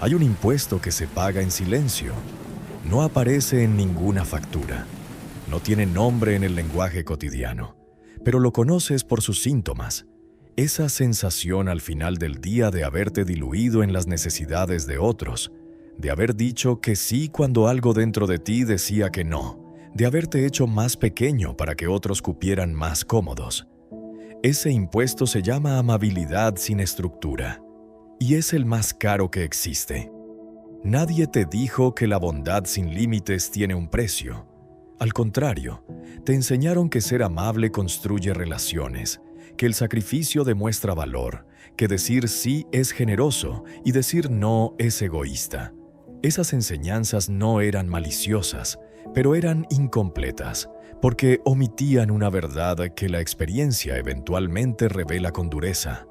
Hay un impuesto que se paga en silencio. No aparece en ninguna factura. No tiene nombre en el lenguaje cotidiano, pero lo conoces por sus síntomas. Esa sensación al final del día de haberte diluido en las necesidades de otros, de haber dicho que sí cuando algo dentro de ti decía que no, de haberte hecho más pequeño para que otros cupieran más cómodos. Ese impuesto se llama amabilidad sin estructura, y es el más caro que existe. Nadie te dijo que la bondad sin límites tiene un precio. Al contrario, te enseñaron que ser amable construye relaciones, que el sacrificio demuestra valor, que decir sí es generoso y decir no es egoísta. Esas enseñanzas no eran maliciosas, pero eran incompletas, porque omitían una verdad que la experiencia eventualmente revela con dureza.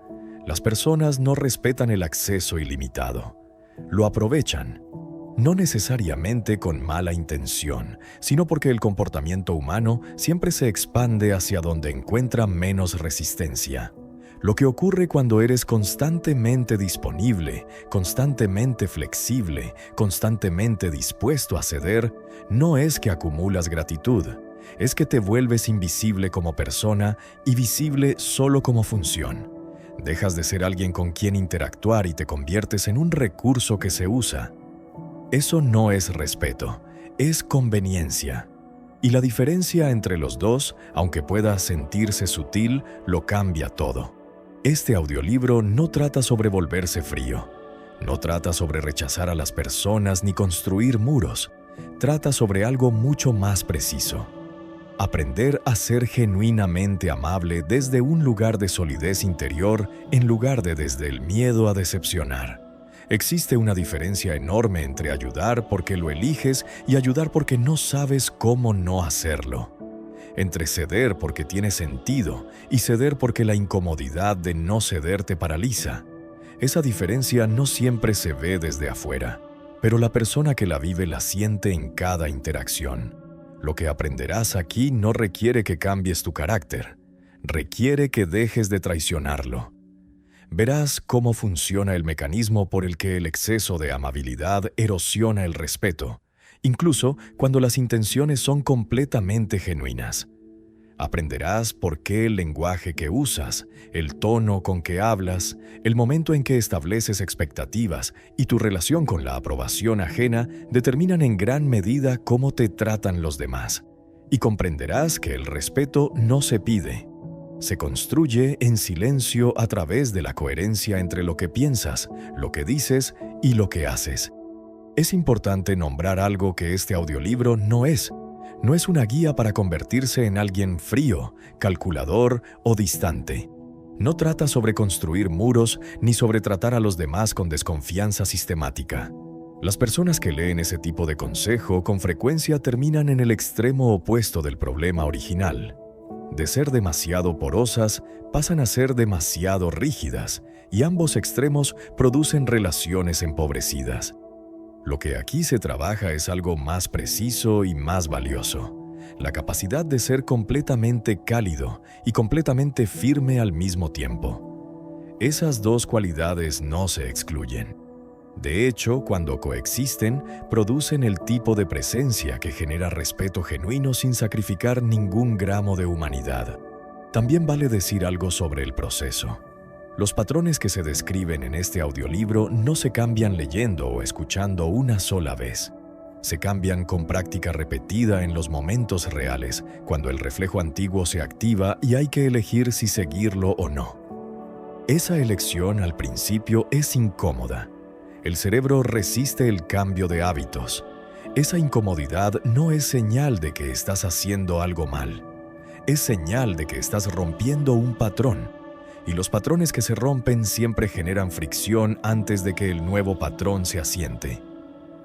Las personas no respetan el acceso ilimitado. Lo aprovechan, no necesariamente con mala intención, sino porque el comportamiento humano siempre se expande hacia donde encuentra menos resistencia. Lo que ocurre cuando eres constantemente disponible, constantemente flexible, constantemente dispuesto a ceder, no es que acumulas gratitud, es que te vuelves invisible como persona y visible solo como función. Dejas de ser alguien con quien interactuar y te conviertes en un recurso que se usa. Eso no es respeto, es conveniencia. Y la diferencia entre los dos, aunque pueda sentirse sutil, lo cambia todo. Este audiolibro no trata sobre volverse frío, no trata sobre rechazar a las personas ni construir muros, trata sobre algo mucho más preciso. Aprender a ser genuinamente amable desde un lugar de solidez interior en lugar de desde el miedo a decepcionar. Existe una diferencia enorme entre ayudar porque lo eliges y ayudar porque no sabes cómo no hacerlo. Entre ceder porque tiene sentido y ceder porque la incomodidad de no ceder te paraliza. Esa diferencia no siempre se ve desde afuera, pero la persona que la vive la siente en cada interacción. Lo que aprenderás aquí no requiere que cambies tu carácter, requiere que dejes de traicionarlo. Verás cómo funciona el mecanismo por el que el exceso de amabilidad erosiona el respeto, incluso cuando las intenciones son completamente genuinas. Aprenderás por qué el lenguaje que usas, el tono con que hablas, el momento en que estableces expectativas y tu relación con la aprobación ajena determinan en gran medida cómo te tratan los demás. Y comprenderás que el respeto no se pide. Se construye en silencio a través de la coherencia entre lo que piensas, lo que dices y lo que haces. Es importante nombrar algo que este audiolibro no es. No es una guía para convertirse en alguien frío, calculador o distante. No trata sobre construir muros ni sobre tratar a los demás con desconfianza sistemática. Las personas que leen ese tipo de consejo con frecuencia terminan en el extremo opuesto del problema original. De ser demasiado porosas, pasan a ser demasiado rígidas, y ambos extremos producen relaciones empobrecidas. Lo que aquí se trabaja es algo más preciso y más valioso: la capacidad de ser completamente cálido y completamente firme al mismo tiempo. Esas dos cualidades no se excluyen. De hecho, cuando coexisten, producen el tipo de presencia que genera respeto genuino sin sacrificar ningún gramo de humanidad. También vale decir algo sobre el proceso. Los patrones que se describen en este audiolibro no se cambian leyendo o escuchando una sola vez. Se cambian con práctica repetida en los momentos reales, cuando el reflejo antiguo se activa y hay que elegir si seguirlo o no. Esa elección al principio es incómoda. El cerebro resiste el cambio de hábitos. Esa incomodidad no es señal de que estás haciendo algo mal. Es señal de que estás rompiendo un patrón. Y los patrones que se rompen siempre generan fricción antes de que el nuevo patrón se asiente.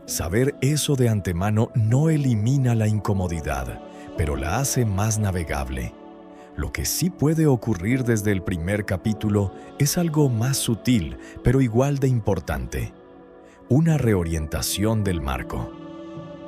Saber eso de antemano no elimina la incomodidad, pero la hace más navegable. Lo que sí puede ocurrir desde el primer capítulo es algo más sutil, pero igual de importante: una reorientación del marco.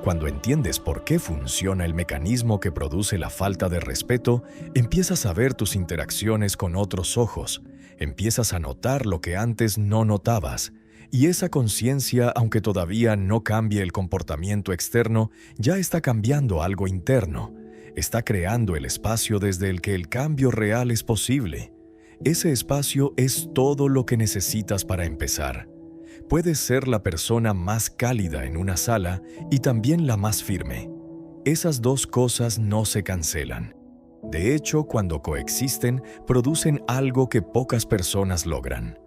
Cuando entiendes por qué funciona el mecanismo que produce la falta de respeto, empiezas a ver tus interacciones con otros ojos, empiezas a notar lo que antes no notabas, Y esa conciencia, aunque todavía no cambie el comportamiento externo, ya está cambiando algo interno. Está creando el espacio desde el que el cambio real es posible. Ese espacio es todo lo que necesitas para empezar. Puedes ser la persona más cálida en una sala y también la más firme. Esas dos cosas no se cancelan. De hecho, cuando coexisten, producen algo que pocas personas logran.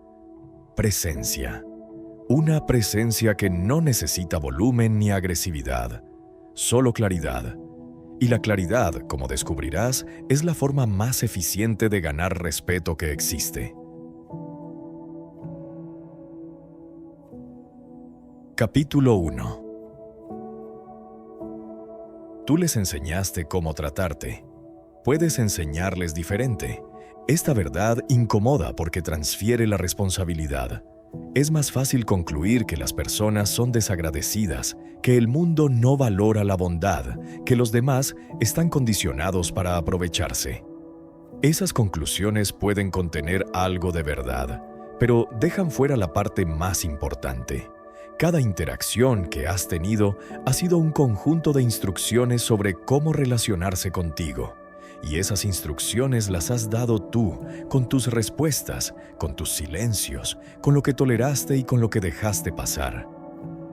Presencia. Una presencia que no necesita volumen ni agresividad, solo claridad. Y la claridad, como descubrirás, es la forma más eficiente de ganar respeto que existe. Capítulo 1. Tú les enseñaste cómo tratarte. Puedes enseñarles diferente. Esta verdad incomoda porque transfiere la responsabilidad. Es más fácil concluir que las personas son desagradecidas, que el mundo no valora la bondad, que los demás están condicionados para aprovecharse. Esas conclusiones pueden contener algo de verdad, pero dejan fuera la parte más importante. Cada interacción que has tenido ha sido un conjunto de instrucciones sobre cómo relacionarse contigo. Y esas instrucciones las has dado tú, con tus respuestas, con tus silencios, con lo que toleraste y con lo que dejaste pasar.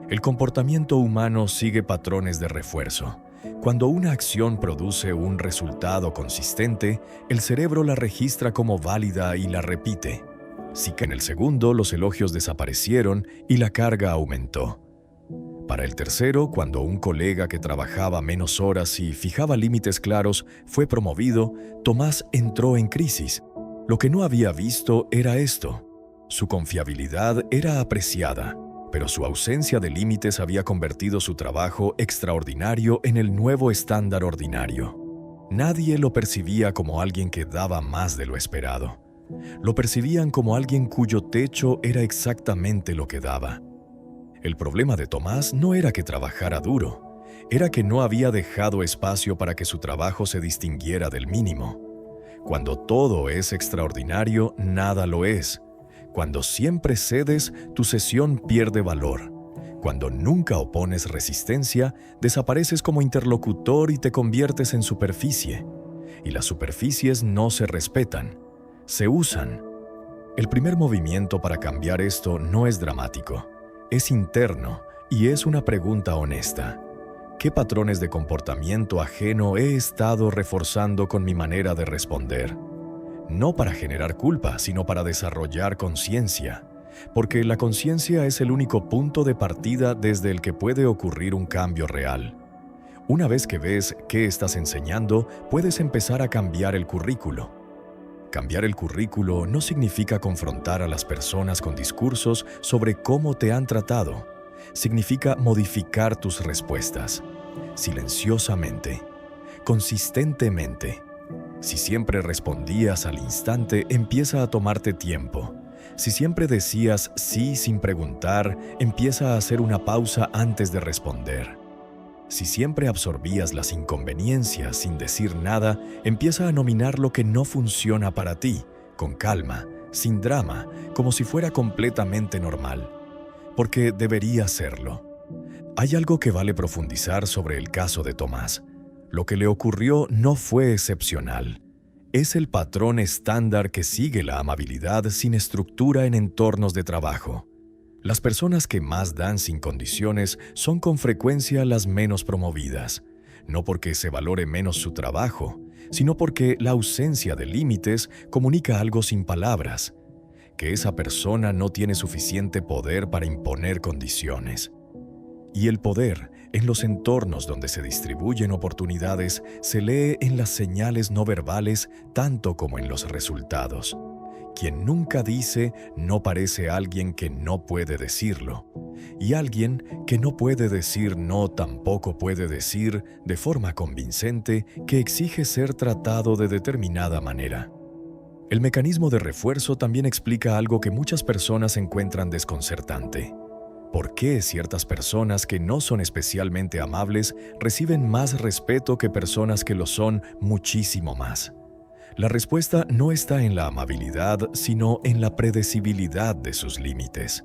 El comportamiento humano sigue patrones de refuerzo. Cuando una acción produce un resultado consistente, el cerebro la registra como válida y la repite. Sí que en el segundo los elogios desaparecieron y la carga aumentó. Para el tercero, cuando un colega que trabajaba menos horas y fijaba límites claros fue promovido, Tomás entró en crisis. Lo que no había visto era esto. Su confiabilidad era apreciada, pero su ausencia de límites había convertido su trabajo extraordinario en el nuevo estándar ordinario. Nadie lo percibía como alguien que daba más de lo esperado. Lo percibían como alguien cuyo techo era exactamente lo que daba. El problema de Tomás no era que trabajara duro, era que no había dejado espacio para que su trabajo se distinguiera del mínimo. Cuando todo es extraordinario, nada lo es. Cuando siempre cedes, tu sesión pierde valor. Cuando nunca opones resistencia, desapareces como interlocutor y te conviertes en superficie. Y las superficies no se respetan, se usan. El primer movimiento para cambiar esto no es dramático. Es interno y es una pregunta honesta. ¿Qué patrones de comportamiento ajeno he estado reforzando con mi manera de responder? No para generar culpa, sino para desarrollar conciencia, porque la conciencia es el único punto de partida desde el que puede ocurrir un cambio real. Una vez que ves qué estás enseñando, puedes empezar a cambiar el currículo. Cambiar el currículo no significa confrontar a las personas con discursos sobre cómo te han tratado. Significa modificar tus respuestas, silenciosamente, consistentemente. Si siempre respondías al instante, empieza a tomarte tiempo. Si siempre decías sí sin preguntar, empieza a hacer una pausa antes de responder. Si siempre absorbías las inconveniencias sin decir nada, empieza a nominar lo que no funciona para ti, con calma, sin drama, como si fuera completamente normal. Porque debería serlo. Hay algo que vale profundizar sobre el caso de Tomás. Lo que le ocurrió no fue excepcional. Es el patrón estándar que sigue la amabilidad sin estructura en entornos de trabajo. Las personas que más dan sin condiciones son con frecuencia las menos promovidas, no porque se valore menos su trabajo, sino porque la ausencia de límites comunica algo sin palabras, que esa persona no tiene suficiente poder para imponer condiciones. Y el poder, en los entornos donde se distribuyen oportunidades, se lee en las señales no verbales tanto como en los resultados. Quien nunca dice no parece alguien que no puede decirlo. Y alguien que no puede decir no tampoco puede decir, de forma convincente, que exige ser tratado de determinada manera. El mecanismo de refuerzo también explica algo que muchas personas encuentran desconcertante. ¿Por qué ciertas personas que no son especialmente amables reciben más respeto que personas que lo son muchísimo más? La respuesta no está en la amabilidad, sino en la predecibilidad de sus límites.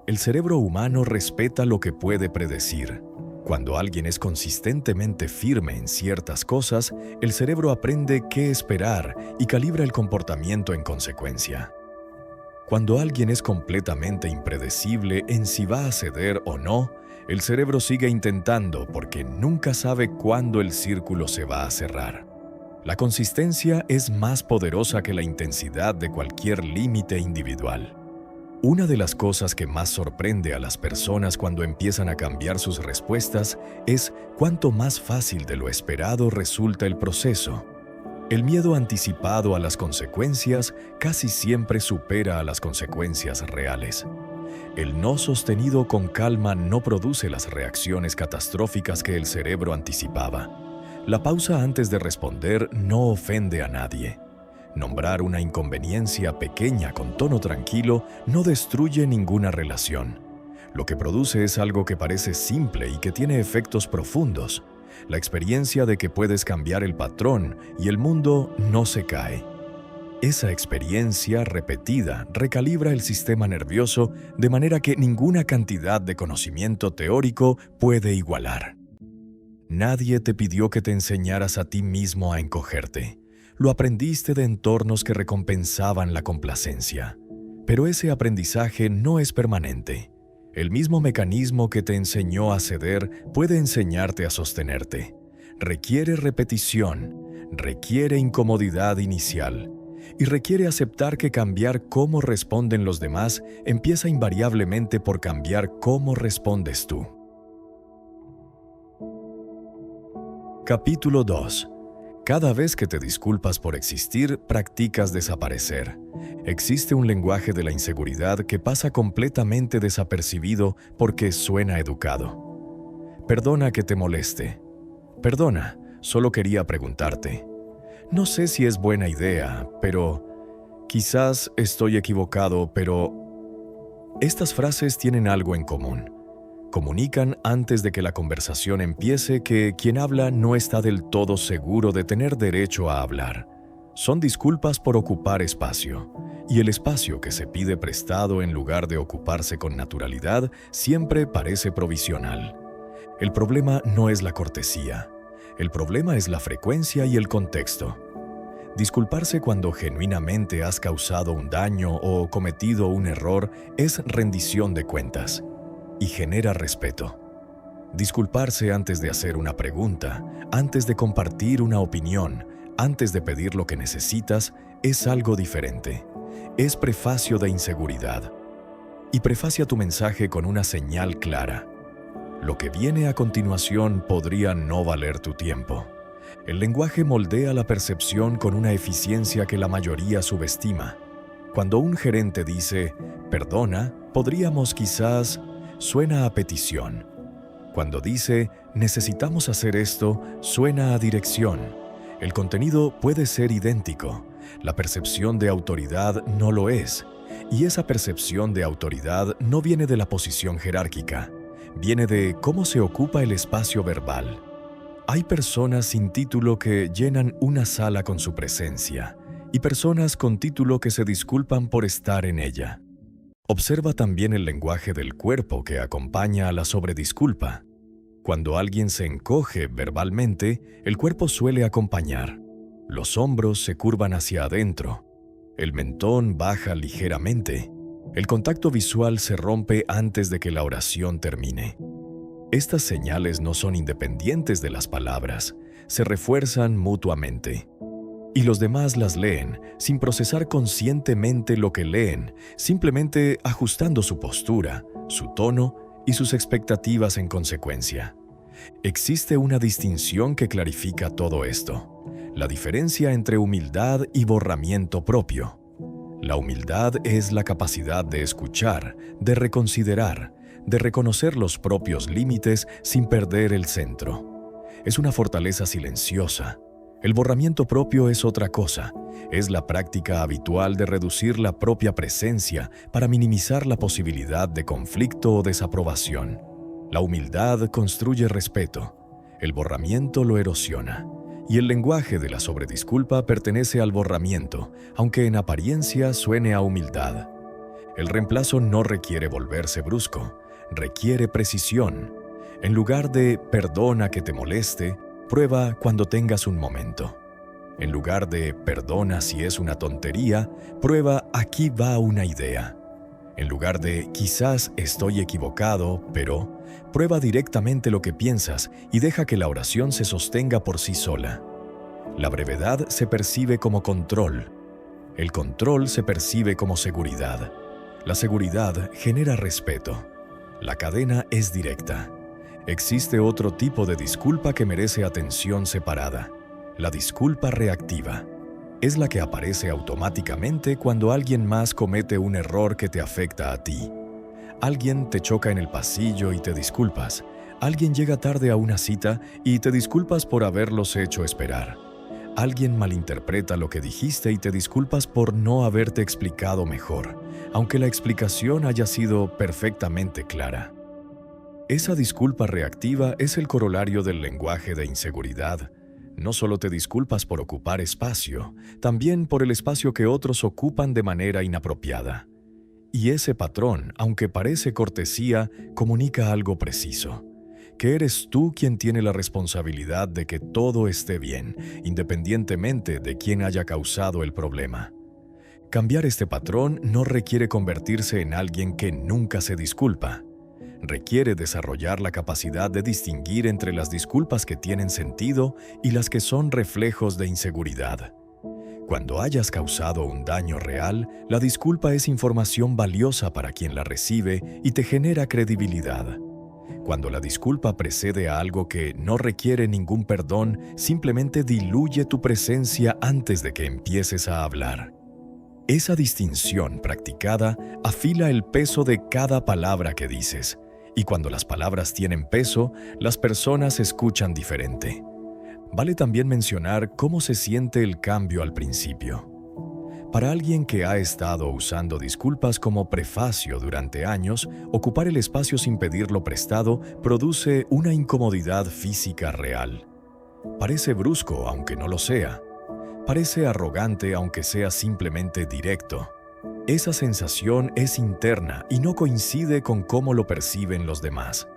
El cerebro humano respeta lo que puede predecir. Cuando alguien es consistentemente firme en ciertas cosas, el cerebro aprende qué esperar y calibra el comportamiento en consecuencia. Cuando alguien es completamente impredecible en si va a ceder o no, el cerebro sigue intentando porque nunca sabe cuándo el círculo se va a cerrar. La consistencia es más poderosa que la intensidad de cualquier límite individual. Una de las cosas que más sorprende a las personas cuando empiezan a cambiar sus respuestas es cuánto más fácil de lo esperado resulta el proceso. El miedo anticipado a las consecuencias casi siempre supera a las consecuencias reales. El no sostenido con calma no produce las reacciones catastróficas que el cerebro anticipaba. La pausa antes de responder no ofende a nadie. Nombrar una inconveniencia pequeña con tono tranquilo no destruye ninguna relación. Lo que produce es algo que parece simple y que tiene efectos profundos. La experiencia de que puedes cambiar el patrón y el mundo no se cae. Esa experiencia repetida recalibra el sistema nervioso de manera que ninguna cantidad de conocimiento teórico puede igualar. Nadie te pidió que te enseñaras a ti mismo a encogerte. Lo aprendiste de entornos que recompensaban la complacencia. Pero ese aprendizaje no es permanente. El mismo mecanismo que te enseñó a ceder puede enseñarte a sostenerte. Requiere repetición, requiere incomodidad inicial y requiere aceptar que cambiar cómo responden los demás empieza invariablemente por cambiar cómo respondes tú. Capítulo 2. Cada vez que te disculpas por existir, practicas desaparecer. Existe un lenguaje de la inseguridad que pasa completamente desapercibido porque suena educado. Perdona que te moleste. Perdona, solo quería preguntarte. No sé si es buena idea, pero quizás estoy equivocado, pero... Estas frases tienen algo en común. Comunican antes de que la conversación empiece que quien habla no está del todo seguro de tener derecho a hablar. Son disculpas por ocupar espacio, y el espacio que se pide prestado en lugar de ocuparse con naturalidad siempre parece provisional. El problema no es la cortesía, el problema es la frecuencia y el contexto. Disculparse cuando genuinamente has causado un daño o cometido un error es rendición de cuentas y genera respeto. Disculparse antes de hacer una pregunta, antes de compartir una opinión, antes de pedir lo que necesitas, es algo diferente. Es prefacio de inseguridad. Y prefacia tu mensaje con una señal clara. Lo que viene a continuación podría no valer tu tiempo. El lenguaje moldea la percepción con una eficiencia que la mayoría subestima. Cuando un gerente dice, perdona, podríamos quizás... suena a petición. Cuando dice, necesitamos hacer esto, suena a dirección. El contenido puede ser idéntico. La percepción de autoridad no lo es. Y esa percepción de autoridad no viene de la posición jerárquica. Viene de cómo se ocupa el espacio verbal. Hay personas sin título que llenan una sala con su presencia, y personas con título que se disculpan por estar en ella. Observa también el lenguaje del cuerpo que acompaña a la sobredisculpa. Cuando alguien se encoge verbalmente, el cuerpo suele acompañar. Los hombros se curvan hacia adentro. El mentón baja ligeramente. El contacto visual se rompe antes de que la oración termine. Estas señales no son independientes de las palabras, se refuerzan mutuamente. Y los demás las leen, sin procesar conscientemente lo que leen, simplemente ajustando su postura, su tono y sus expectativas en consecuencia. Existe una distinción que clarifica todo esto: la diferencia entre humildad y borramiento propio. La humildad es la capacidad de escuchar, de reconsiderar, de reconocer los propios límites sin perder el centro. Es una fortaleza silenciosa. El borramiento propio es otra cosa. Es la práctica habitual de reducir la propia presencia para minimizar la posibilidad de conflicto o desaprobación. La humildad construye respeto. El borramiento lo erosiona. Y el lenguaje de la sobredisculpa pertenece al borramiento, aunque en apariencia suene a humildad. El reemplazo no requiere volverse brusco, requiere precisión. En lugar de perdona que te moleste, prueba cuando tengas un momento. En lugar de perdona si es una tontería, prueba aquí va una idea. En lugar de quizás estoy equivocado, pero prueba directamente lo que piensas y deja que la oración se sostenga por sí sola. La brevedad se percibe como control. El control se percibe como seguridad. La seguridad genera respeto. La cadena es directa. Existe otro tipo de disculpa que merece atención separada. La disculpa reactiva. Es la que aparece automáticamente cuando alguien más comete un error que te afecta a ti. Alguien te choca en el pasillo y te disculpas. Alguien llega tarde a una cita y te disculpas por haberlos hecho esperar. Alguien malinterpreta lo que dijiste y te disculpas por no haberte explicado mejor, aunque la explicación haya sido perfectamente clara. Esa disculpa reactiva es el corolario del lenguaje de inseguridad. No solo te disculpas por ocupar espacio, también por el espacio que otros ocupan de manera inapropiada. Y ese patrón, aunque parece cortesía, comunica algo preciso. Que eres tú quien tiene la responsabilidad de que todo esté bien, independientemente de quién haya causado el problema. Cambiar este patrón no requiere convertirse en alguien que nunca se disculpa. Requiere desarrollar la capacidad de distinguir entre las disculpas que tienen sentido y las que son reflejos de inseguridad. Cuando hayas causado un daño real, la disculpa es información valiosa para quien la recibe y te genera credibilidad. Cuando la disculpa precede a algo que no requiere ningún perdón, simplemente diluye tu presencia antes de que empieces a hablar. Esa distinción practicada afila el peso de cada palabra que dices, y cuando las palabras tienen peso, las personas escuchan diferente. Vale también mencionar cómo se siente el cambio al principio. Para alguien que ha estado usando disculpas como prefacio durante años, ocupar el espacio sin pedirlo prestado produce una incomodidad física real. Parece brusco, aunque no lo sea. Parece arrogante, aunque sea simplemente directo. Esa sensación es interna y no coincide con cómo lo perciben los demás.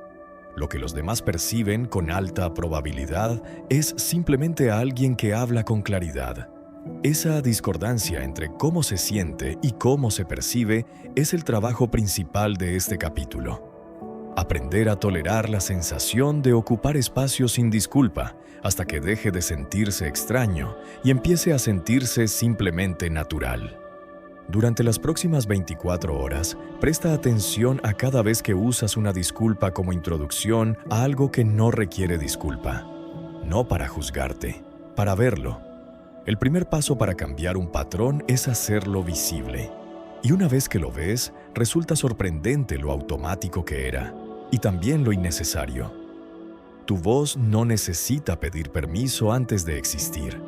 Lo que los demás perciben con alta probabilidad es simplemente a alguien que habla con claridad. Esa discordancia entre cómo se siente y cómo se percibe es el trabajo principal de este capítulo. Aprender a tolerar la sensación de ocupar espacio sin disculpa hasta que deje de sentirse extraño y empiece a sentirse simplemente natural. Durante las próximas 24 horas, presta atención a cada vez que usas una disculpa como introducción a algo que no requiere disculpa. No para juzgarte, para verlo. El primer paso para cambiar un patrón es hacerlo visible. Y una vez que lo ves, resulta sorprendente lo automático que era, y también lo innecesario. Tu voz no necesita pedir permiso antes de existir.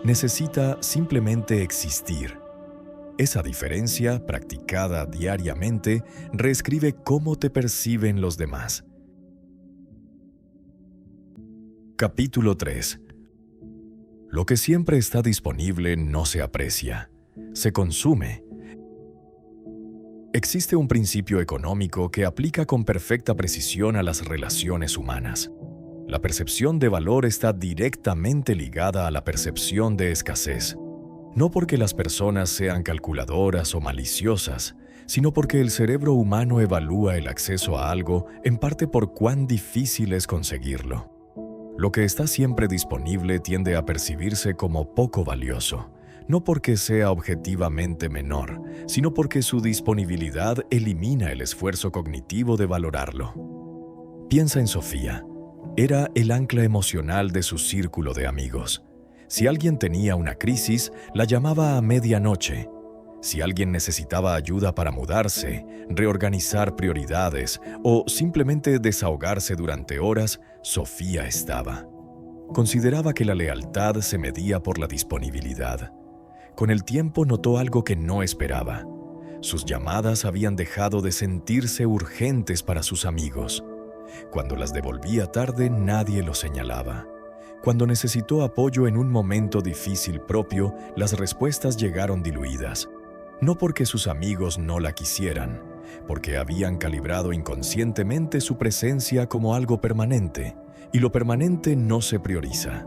Necesita simplemente existir. Esa diferencia, practicada diariamente, reescribe cómo te perciben los demás. Capítulo 3. Lo que siempre está disponible no se aprecia, se consume. Existe un principio económico que aplica con perfecta precisión a las relaciones humanas. La percepción de valor está directamente ligada a la percepción de escasez. No porque las personas sean calculadoras o maliciosas, sino porque el cerebro humano evalúa el acceso a algo en parte por cuán difícil es conseguirlo. Lo que está siempre disponible tiende a percibirse como poco valioso, no porque sea objetivamente menor, sino porque su disponibilidad elimina el esfuerzo cognitivo de valorarlo. Piensa en Sofía. Era el ancla emocional de su círculo de amigos. Si alguien tenía una crisis, la llamaba a medianoche. Si alguien necesitaba ayuda para mudarse, reorganizar prioridades o simplemente desahogarse durante horas, Sofía estaba. Consideraba que la lealtad se medía por la disponibilidad. Con el tiempo notó algo que no esperaba. Sus llamadas habían dejado de sentirse urgentes para sus amigos. Cuando las devolvía tarde, nadie lo señalaba. Cuando necesitó apoyo en un momento difícil propio, las respuestas llegaron diluidas. no porque sus amigos no la quisieran, porque habían calibrado inconscientemente su presencia como algo permanente, y lo permanente no se prioriza.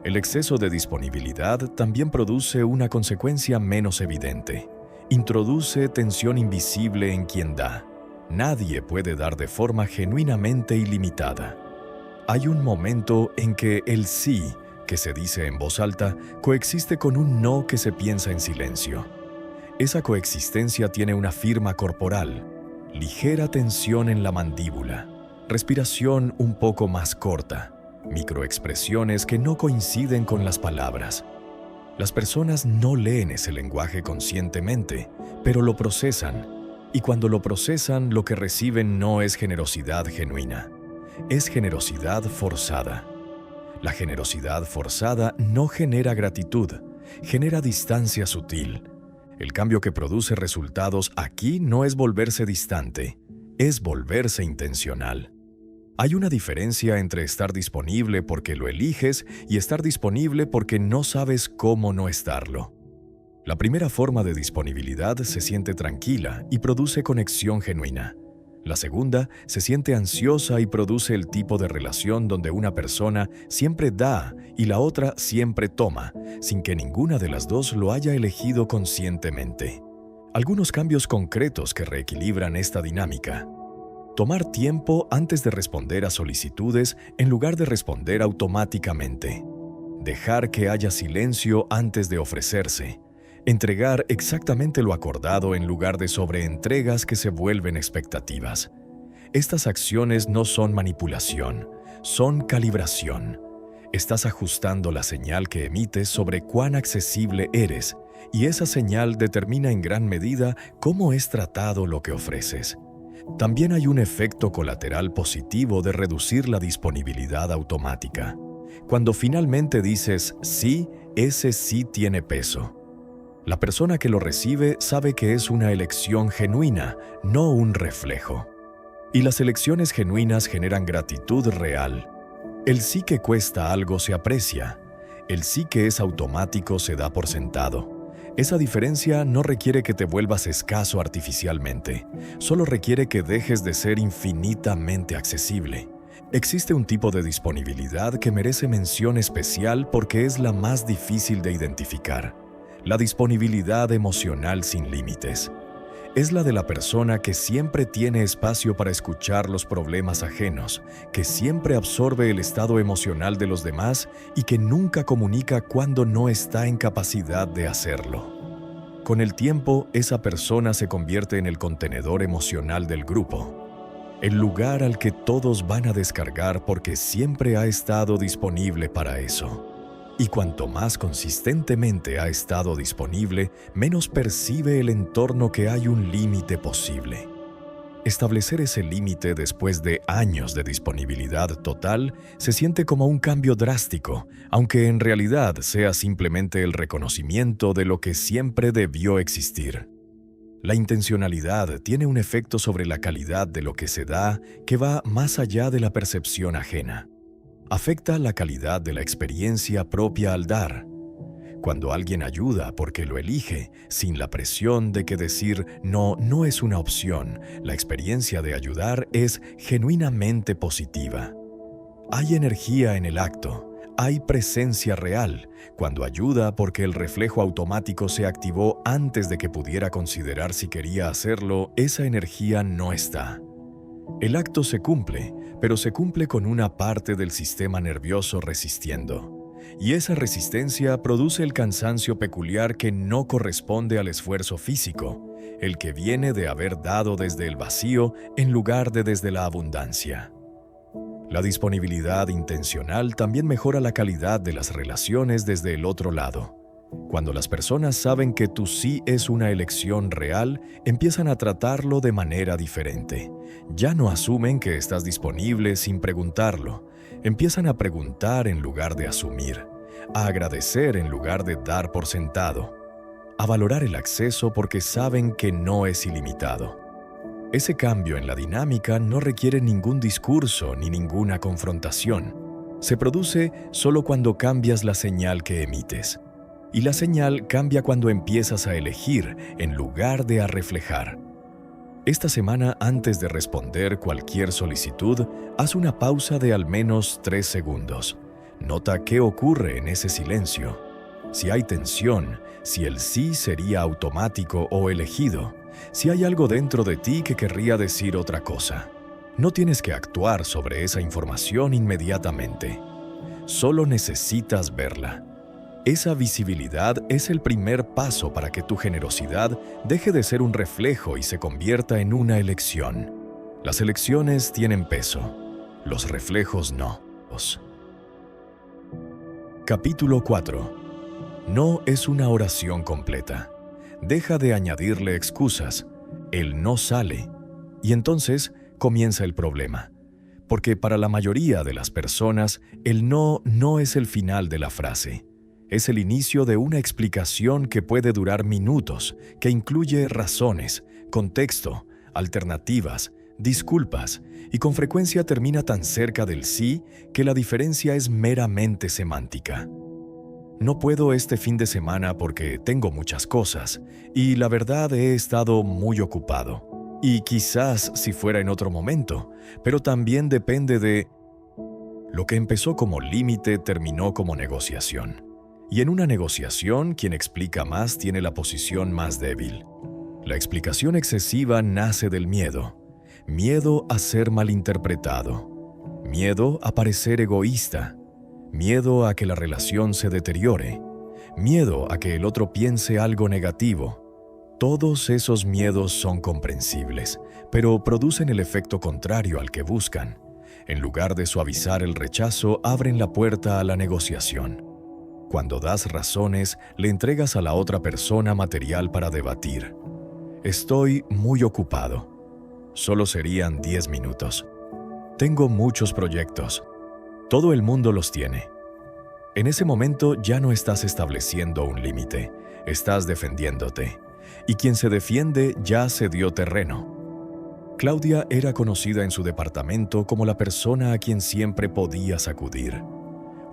El exceso de disponibilidad también produce una consecuencia menos evidente. Introduce tensión invisible en quien da. Nadie puede dar de forma genuinamente ilimitada. Hay un momento en que el sí, que se dice en voz alta, coexiste con un no que se piensa en silencio. Esa coexistencia tiene una firma corporal, ligera tensión en la mandíbula, respiración un poco más corta, microexpresiones que no coinciden con las palabras. Las personas no leen ese lenguaje conscientemente, pero lo procesan, y cuando lo procesan, lo que reciben no es generosidad genuina, es generosidad forzada. La generosidad forzada no genera gratitud, genera distancia sutil. El cambio que produce resultados aquí no es volverse distante, es volverse intencional. Hay una diferencia entre estar disponible porque lo eliges y estar disponible porque no sabes cómo no estarlo. La primera forma de disponibilidad se siente tranquila y produce conexión genuina. La segunda se siente ansiosa y produce el tipo de relación donde una persona siempre da y la otra siempre toma, sin que ninguna de las dos lo haya elegido conscientemente. Algunos cambios concretos que reequilibran esta dinámica. Tomar tiempo antes de responder a solicitudes en lugar de responder automáticamente. Dejar que haya silencio antes de ofrecerse. Entregar exactamente lo acordado en lugar de sobreentregas que se vuelven expectativas. Estas acciones no son manipulación, son calibración. Estás ajustando la señal que emites sobre cuán accesible eres, y esa señal determina en gran medida cómo es tratado lo que ofreces. También hay un efecto colateral positivo de reducir la disponibilidad automática. Cuando finalmente dices sí, ese sí tiene peso. La persona que lo recibe sabe que es una elección genuina, no un reflejo. Y las elecciones genuinas generan gratitud real. El sí que cuesta algo se aprecia. El sí que es automático se da por sentado. Esa diferencia no requiere que te vuelvas escaso artificialmente, solo requiere que dejes de ser infinitamente accesible. Existe un tipo de disponibilidad que merece mención especial porque es la más difícil de identificar. La disponibilidad emocional sin límites. Es la de la persona que siempre tiene espacio para escuchar los problemas ajenos, que siempre absorbe el estado emocional de los demás y que nunca comunica cuando no está en capacidad de hacerlo. Con el tiempo, esa persona se convierte en el contenedor emocional del grupo, el lugar al que todos van a descargar porque siempre ha estado disponible para eso. Y cuanto más consistentemente ha estado disponible, menos percibe el entorno que hay un límite posible. Establecer ese límite después de años de disponibilidad total se siente como un cambio drástico, aunque en realidad sea simplemente el reconocimiento de lo que siempre debió existir. La intencionalidad tiene un efecto sobre la calidad de lo que se da que va más allá de la percepción ajena. Afecta la calidad de la experiencia propia al dar. Cuando alguien ayuda porque lo elige, sin la presión de que decir no es una opción, la experiencia de ayudar es genuinamente positiva. Hay energía en el acto, hay presencia real. Cuando ayuda porque el reflejo automático se activó antes de que pudiera considerar si quería hacerlo, esa energía no está. El acto se cumple, pero se cumple con una parte del sistema nervioso resistiendo. Y esa resistencia produce el cansancio peculiar que no corresponde al esfuerzo físico, el que viene de haber dado desde el vacío en lugar de desde la abundancia. La disponibilidad intencional también mejora la calidad de las relaciones desde el otro lado. Cuando las personas saben que tu sí es una elección real, empiezan a tratarlo de manera diferente. Ya no asumen que estás disponible sin preguntarlo. Empiezan a preguntar en lugar de asumir, a agradecer en lugar de dar por sentado, a valorar el acceso porque saben que no es ilimitado. Ese cambio en la dinámica no requiere ningún discurso ni ninguna confrontación. Se produce solo cuando cambias la señal que emites. Y la señal cambia cuando empiezas a elegir en lugar de a reflejar. Esta semana, antes de responder cualquier solicitud, haz una pausa de al menos 3 segundos. Nota qué ocurre en ese silencio. Si hay tensión, si el sí sería automático o elegido, si hay algo dentro de ti que querría decir otra cosa. No tienes que actuar sobre esa información inmediatamente. Solo necesitas verla. Esa visibilidad es el primer paso para que tu generosidad deje de ser un reflejo y se convierta en una elección. Las elecciones tienen peso, los reflejos no. Capítulo 4. No es una oración completa. Deja de añadirle excusas. El no sale. Y entonces comienza el problema. Porque para la mayoría de las personas, el no es el final de la frase. Es el inicio de una explicación que puede durar minutos, que incluye razones, contexto, alternativas, disculpas, y con frecuencia termina tan cerca del sí que la diferencia es meramente semántica. No puedo este fin de semana porque tengo muchas cosas, y la verdad he estado muy ocupado. Y quizás si fuera en otro momento, pero también depende de... Lo que empezó como límite terminó como negociación. Y en una negociación, quien explica más tiene la posición más débil. La explicación excesiva nace del miedo. Miedo a ser malinterpretado. Miedo a parecer egoísta. Miedo a que la relación se deteriore. Miedo a que el otro piense algo negativo. Todos esos miedos son comprensibles, pero producen el efecto contrario al que buscan. En lugar de suavizar el rechazo, abren la puerta a la negociación. Cuando das razones, le entregas a la otra persona material para debatir. Estoy muy ocupado. Solo serían 10 minutos. Tengo muchos proyectos. Todo el mundo los tiene. En ese momento ya no estás estableciendo un límite, estás defendiéndote. Y quien se defiende ya cedió terreno. Claudia era conocida en su departamento como la persona a quien siempre podía acudir.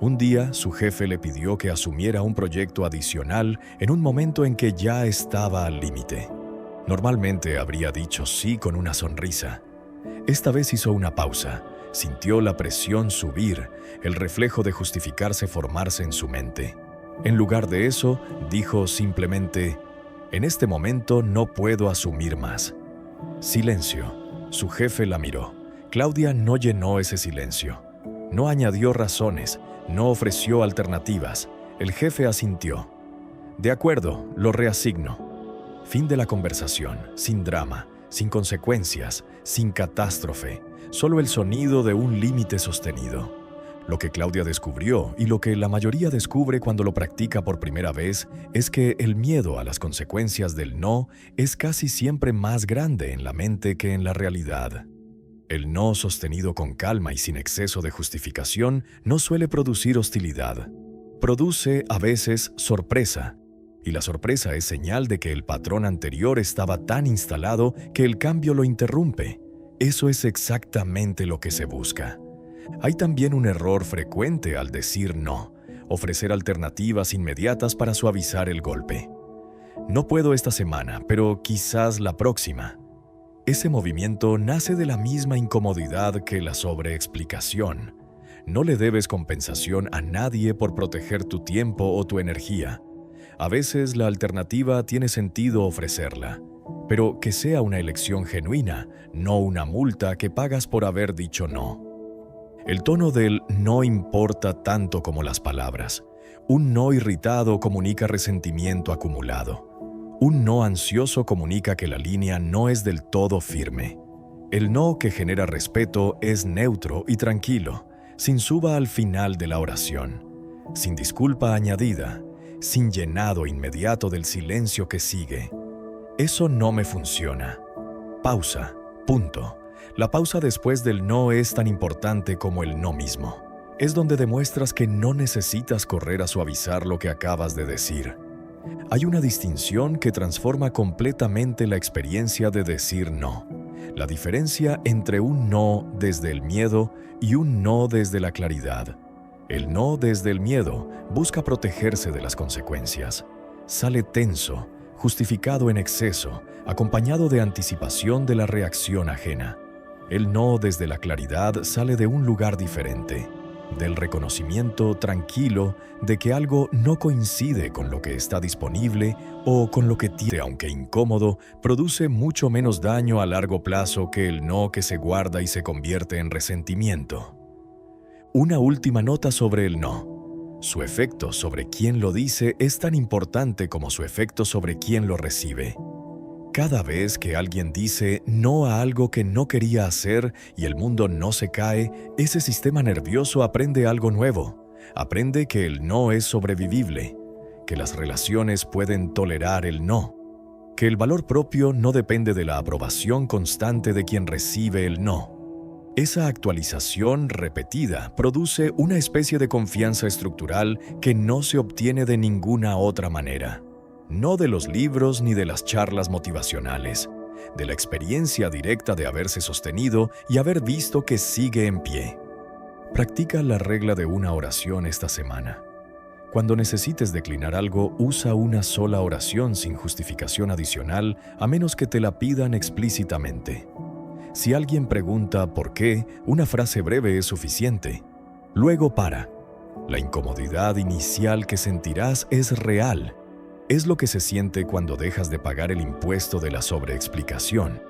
Un día, su jefe le pidió que asumiera un proyecto adicional en un momento en que ya estaba al límite. Normalmente habría dicho sí con una sonrisa. Esta vez hizo una pausa, sintió la presión subir, el reflejo de justificarse formarse en su mente. En lugar de eso, dijo simplemente, «En este momento no puedo asumir más». Silencio. Su jefe la miró. Claudia no llenó ese silencio. No añadió razones, no ofreció alternativas. El jefe asintió. «De acuerdo, lo reasigno». Fin de la conversación, sin drama, sin consecuencias, sin catástrofe, solo el sonido de un límite sostenido. Lo que Claudia descubrió, y lo que la mayoría descubre cuando lo practica por primera vez, es que el miedo a las consecuencias del no es casi siempre más grande en la mente que en la realidad. El no sostenido con calma y sin exceso de justificación no suele producir hostilidad. Produce, a veces, sorpresa. Y la sorpresa es señal de que el patrón anterior estaba tan instalado que el cambio lo interrumpe. Eso es exactamente lo que se busca. Hay también un error frecuente al decir no, ofrecer alternativas inmediatas para suavizar el golpe. No puedo esta semana, pero quizás la próxima. Ese movimiento nace de la misma incomodidad que la sobreexplicación. No le debes compensación a nadie por proteger tu tiempo o tu energía. A veces la alternativa tiene sentido ofrecerla, pero que sea una elección genuina, no una multa que pagas por haber dicho no. El tono del no importa tanto como las palabras. Un no irritado comunica resentimiento acumulado. Un no ansioso comunica que la línea no es del todo firme. El no que genera respeto es neutro y tranquilo, sin suba al final de la oración, sin disculpa añadida, sin llenado inmediato del silencio que sigue. Eso no me funciona. Pausa. Punto. La pausa después del no es tan importante como el no mismo. Es donde demuestras que no necesitas correr a suavizar lo que acabas de decir. Hay una distinción que transforma completamente la experiencia de decir no. La diferencia entre un no desde el miedo y un no desde la claridad. El no desde el miedo busca protegerse de las consecuencias. Sale tenso, justificado en exceso, acompañado de anticipación de la reacción ajena. El no desde la claridad sale de un lugar diferente, del reconocimiento tranquilo de que algo no coincide con lo que está disponible o con lo que tiene, aunque incómodo, produce mucho menos daño a largo plazo que el no que se guarda y se convierte en resentimiento. Una última nota sobre el no. Su efecto sobre quien lo dice es tan importante como su efecto sobre quien lo recibe. Cada vez que alguien dice no a algo que no quería hacer y el mundo no se cae, ese sistema nervioso aprende algo nuevo. Aprende que el no es sobrevivible, que las relaciones pueden tolerar el no, que el valor propio no depende de la aprobación constante de quien recibe el no. Esa actualización repetida produce una especie de confianza estructural que no se obtiene de ninguna otra manera. No de los libros ni de las charlas motivacionales, de la experiencia directa de haberse sostenido y haber visto que sigue en pie. Practica la regla de una oración esta semana. Cuando necesites declinar algo, usa una sola oración sin justificación adicional, a menos que te la pidan explícitamente. Si alguien pregunta por qué, una frase breve es suficiente. Luego para. La incomodidad inicial que sentirás es real. Es lo que se siente cuando dejas de pagar el impuesto de la sobreexplicación.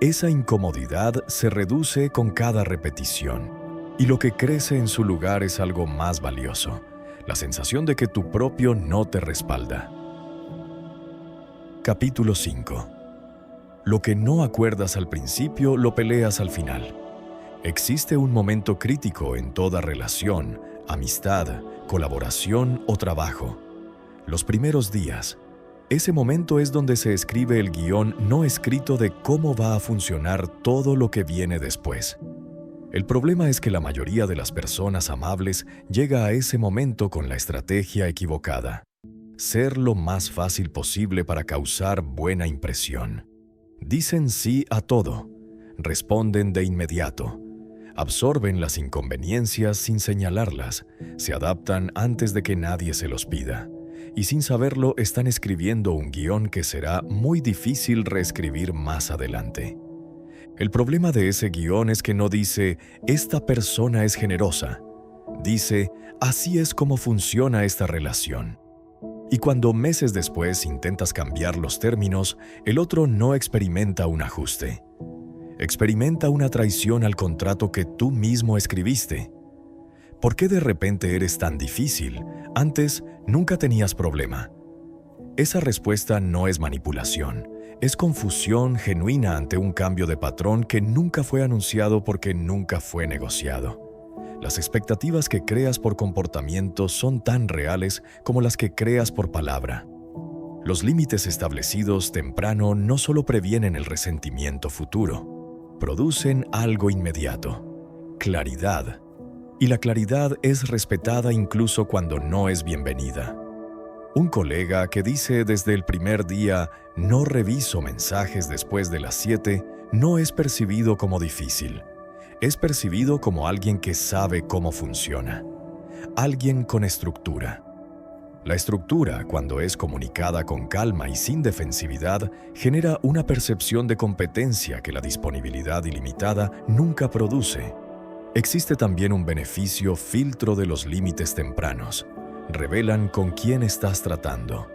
Esa incomodidad se reduce con cada repetición, y lo que crece en su lugar es algo más valioso, la sensación de que tu propio no te respalda. Capítulo 5. Lo que no acuerdas al principio, lo peleas al final. Existe un momento crítico en toda relación, amistad, colaboración o trabajo. Los primeros días. Ese momento es donde se escribe el guión no escrito de cómo va a funcionar todo lo que viene después. El problema es que la mayoría de las personas amables llega a ese momento con la estrategia equivocada. Ser lo más fácil posible para causar buena impresión. Dicen sí a todo. Responden de inmediato. Absorben las inconveniencias sin señalarlas. Se adaptan antes de que nadie se los pida. Y sin saberlo están escribiendo un guión que será muy difícil reescribir más adelante. El problema de ese guión es que no dice, esta persona es generosa. Dice, así es como funciona esta relación. Y cuando meses después intentas cambiar los términos, el otro no experimenta un ajuste. Experimenta una traición al contrato que tú mismo escribiste. ¿Por qué de repente eres tan difícil? Antes nunca tenías problema. Esa respuesta no es manipulación, es confusión genuina ante un cambio de patrón que nunca fue anunciado porque nunca fue negociado. Las expectativas que creas por comportamiento son tan reales como las que creas por palabra. Los límites establecidos temprano no solo previenen el resentimiento futuro, producen algo inmediato: claridad. Y la claridad es respetada incluso cuando no es bienvenida. Un colega que dice desde el primer día, no reviso mensajes después de las 7, no es percibido como difícil. Es percibido como alguien que sabe cómo funciona. Alguien con estructura. La estructura, cuando es comunicada con calma y sin defensividad, genera una percepción de competencia que la disponibilidad ilimitada nunca produce. Existe también un beneficio filtro de los límites tempranos. Revelan con quién estás tratando.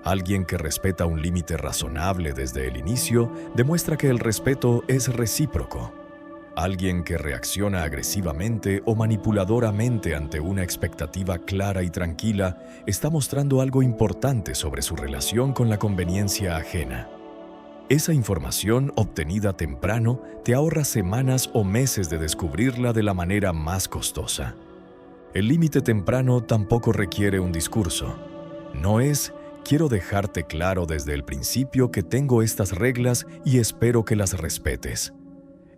Alguien que respeta un límite razonable desde el inicio demuestra que el respeto es recíproco. Alguien que reacciona agresivamente o manipuladoramente ante una expectativa clara y tranquila está mostrando algo importante sobre su relación con la conveniencia ajena. Esa información obtenida temprano te ahorra semanas o meses de descubrirla de la manera más costosa. El límite temprano tampoco requiere un discurso. No es, quiero dejarte claro desde el principio que tengo estas reglas y espero que las respetes.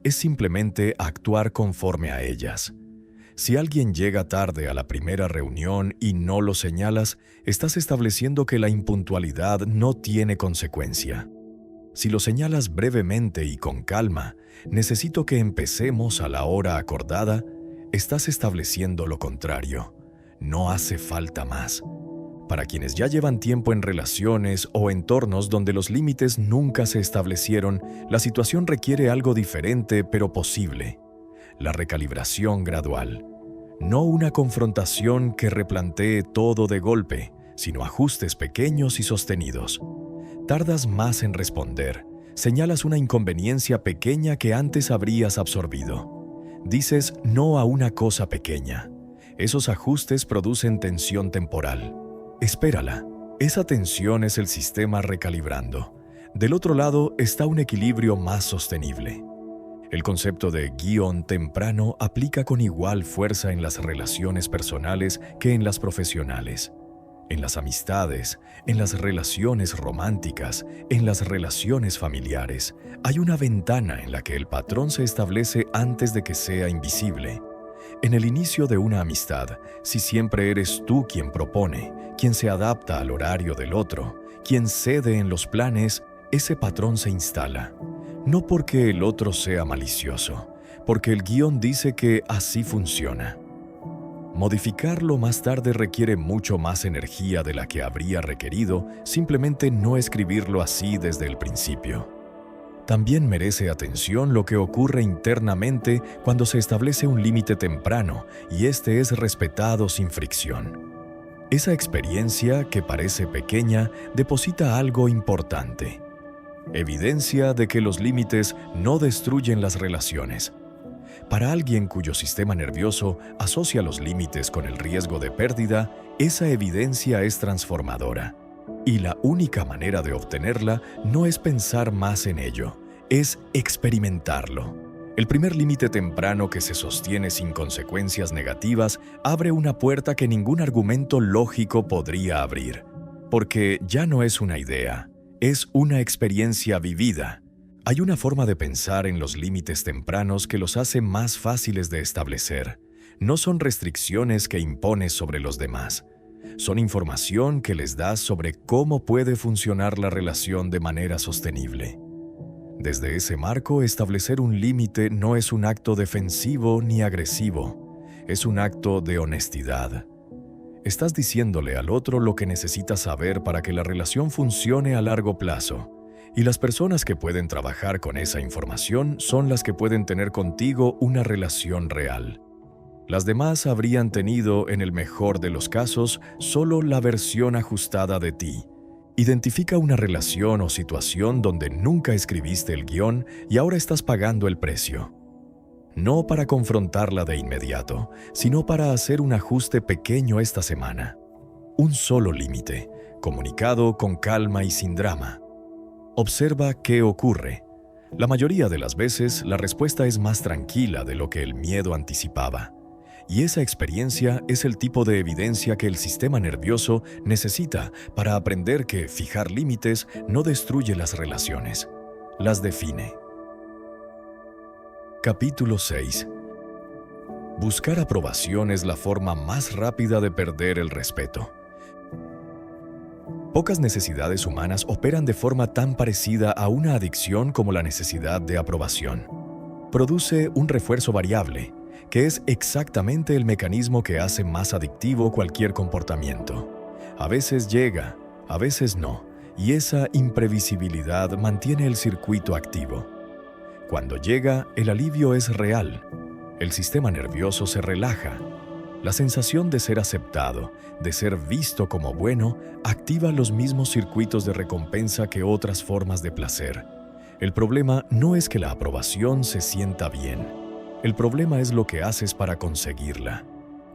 Es simplemente actuar conforme a ellas. Si alguien llega tarde a la primera reunión y no lo señalas, estás estableciendo que la impuntualidad no tiene consecuencia. Si lo señalas brevemente y con calma, necesito que empecemos a la hora acordada, estás estableciendo lo contrario. No hace falta más. Para quienes ya llevan tiempo en relaciones o entornos donde los límites nunca se establecieron, la situación requiere algo diferente pero posible: la recalibración gradual. No una confrontación que replantee todo de golpe, sino ajustes pequeños y sostenidos. Tardas más en responder. Señalas una inconveniencia pequeña que antes habrías absorbido. Dices no a una cosa pequeña. Esos ajustes producen tensión temporal. Espérala. Esa tensión es el sistema recalibrando. Del otro lado está un equilibrio más sostenible. El concepto de guión temprano aplica con igual fuerza en las relaciones personales que en las profesionales. En las amistades, en las relaciones románticas, en las relaciones familiares, hay una ventana en la que el patrón se establece antes de que sea invisible. En el inicio de una amistad, si siempre eres tú quien propone, quien se adapta al horario del otro, quien cede en los planes, ese patrón se instala. No porque el otro sea malicioso, porque el guión dice que así funciona. Modificarlo más tarde requiere mucho más energía de la que habría requerido simplemente no escribirlo así desde el principio. También merece atención lo que ocurre internamente cuando se establece un límite temprano y este es respetado sin fricción. Esa experiencia, que parece pequeña, deposita algo importante. Evidencia de que los límites no destruyen las relaciones. Para alguien cuyo sistema nervioso asocia los límites con el riesgo de pérdida, esa evidencia es transformadora. Y la única manera de obtenerla no es pensar más en ello, es experimentarlo. El primer límite temprano que se sostiene sin consecuencias negativas abre una puerta que ningún argumento lógico podría abrir, porque ya no es una idea, es una experiencia vivida. Hay una forma de pensar en los límites tempranos que los hace más fáciles de establecer. No son restricciones que impones sobre los demás. Son información que les das sobre cómo puede funcionar la relación de manera sostenible. Desde ese marco, establecer un límite no es un acto defensivo ni agresivo. Es un acto de honestidad. Estás diciéndole al otro lo que necesita saber para que la relación funcione a largo plazo. Y las personas que pueden trabajar con esa información son las que pueden tener contigo una relación real. Las demás habrían tenido, en el mejor de los casos, solo la versión ajustada de ti. Identifica una relación o situación donde nunca escribiste el guión y ahora estás pagando el precio. No para confrontarla de inmediato, sino para hacer un ajuste pequeño esta semana. Un solo límite, comunicado con calma y sin drama. Observa qué ocurre. La mayoría de las veces, la respuesta es más tranquila de lo que el miedo anticipaba. Y esa experiencia es el tipo de evidencia que el sistema nervioso necesita para aprender que fijar límites no destruye las relaciones, las define. Capítulo 6. Buscar aprobación es la forma más rápida de perder el respeto. Pocas necesidades humanas operan de forma tan parecida a una adicción como la necesidad de aprobación. Produce un refuerzo variable, que es exactamente el mecanismo que hace más adictivo cualquier comportamiento. A veces llega, a veces no, y esa imprevisibilidad mantiene el circuito activo. Cuando llega, el alivio es real. El sistema nervioso se relaja. La sensación de ser aceptado, de ser visto como bueno, activa los mismos circuitos de recompensa que otras formas de placer. El problema no es que la aprobación se sienta bien. El problema es lo que haces para conseguirla.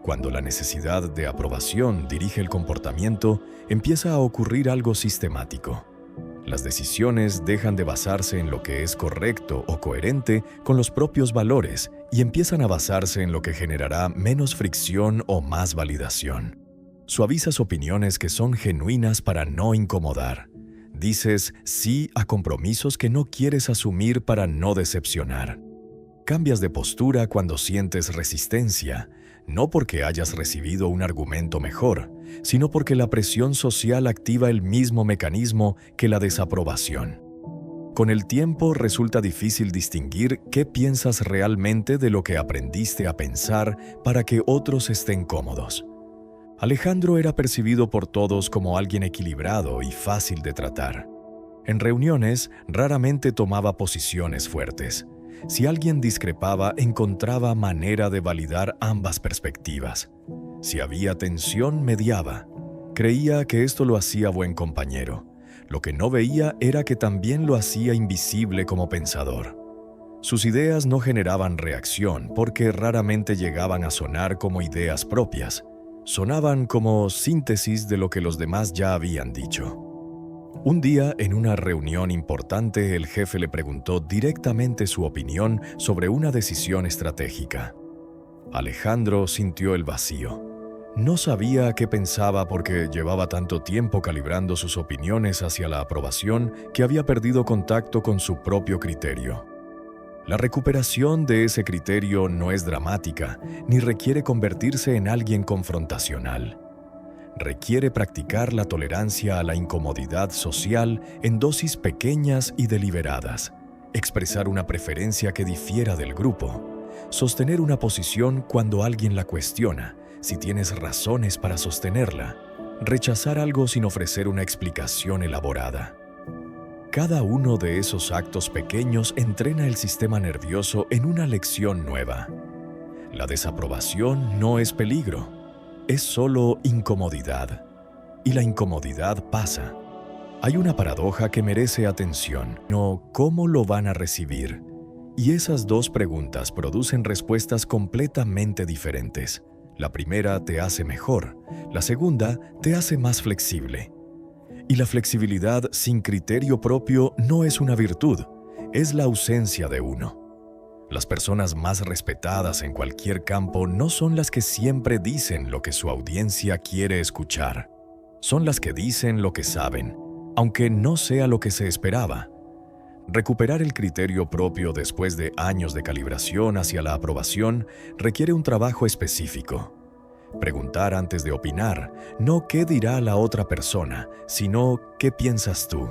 Cuando la necesidad de aprobación dirige el comportamiento, empieza a ocurrir algo sistemático. Las decisiones dejan de basarse en lo que es correcto o coherente con los propios valores y empiezan a basarse en lo que generará menos fricción o más validación. Suavizas opiniones que son genuinas para no incomodar. Dices sí a compromisos que no quieres asumir para no decepcionar. Cambias de postura cuando sientes resistencia, no porque hayas recibido un argumento mejor, sino porque la presión social activa el mismo mecanismo que la desaprobación. Con el tiempo resulta difícil distinguir qué piensas realmente de lo que aprendiste a pensar para que otros estén cómodos. Alejandro era percibido por todos como alguien equilibrado y fácil de tratar. En reuniones, raramente tomaba posiciones fuertes. Si alguien discrepaba, encontraba manera de validar ambas perspectivas. Si había tensión, mediaba. Creía que esto lo hacía buen compañero. Lo que no veía era que también lo hacía invisible como pensador. Sus ideas no generaban reacción porque raramente llegaban a sonar como ideas propias. Sonaban como síntesis de lo que los demás ya habían dicho. Un día, en una reunión importante, el jefe le preguntó directamente su opinión sobre una decisión estratégica. Alejandro sintió el vacío. No sabía qué pensaba porque llevaba tanto tiempo calibrando sus opiniones hacia la aprobación que había perdido contacto con su propio criterio. La recuperación de ese criterio no es dramática, ni requiere convertirse en alguien confrontacional. Requiere practicar la tolerancia a la incomodidad social en dosis pequeñas y deliberadas, expresar una preferencia que difiera del grupo, sostener una posición cuando alguien la cuestiona, si tienes razones para sostenerla, rechazar algo sin ofrecer una explicación elaborada. Cada uno de esos actos pequeños entrena el sistema nervioso en una lección nueva. La desaprobación no es peligro, es solo incomodidad. Y la incomodidad pasa. Hay una paradoja que merece atención, no ¿cómo lo van a recibir? Y esas dos preguntas producen respuestas completamente diferentes. La primera te hace mejor, la segunda te hace más flexible. Y la flexibilidad sin criterio propio no es una virtud, es la ausencia de uno. Las personas más respetadas en cualquier campo no son las que siempre dicen lo que su audiencia quiere escuchar. Son las que dicen lo que saben, aunque no sea lo que se esperaba. Recuperar el criterio propio después de años de calibración hacia la aprobación requiere un trabajo específico. Preguntar antes de opinar, no qué dirá la otra persona, sino qué piensas tú.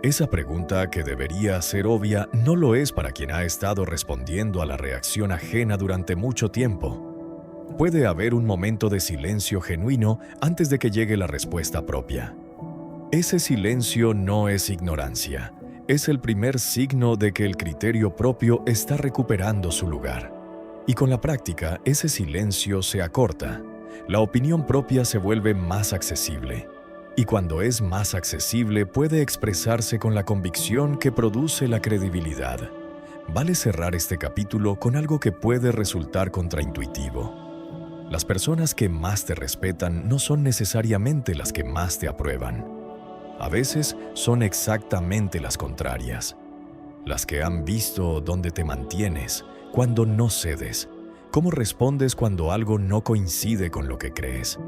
Esa pregunta, que debería ser obvia, no lo es para quien ha estado respondiendo a la reacción ajena durante mucho tiempo. Puede haber un momento de silencio genuino antes de que llegue la respuesta propia. Ese silencio no es ignorancia, es el primer signo de que el criterio propio está recuperando su lugar. Y con la práctica, ese silencio se acorta. La opinión propia se vuelve más accesible. Y cuando es más accesible, puede expresarse con la convicción que produce la credibilidad. Vale cerrar este capítulo con algo que puede resultar contraintuitivo. Las personas que más te respetan no son necesariamente las que más te aprueban. A veces son exactamente las contrarias. Las que han visto dónde te mantienes, cuando no cedes, cómo respondes cuando algo no coincide con lo que crees.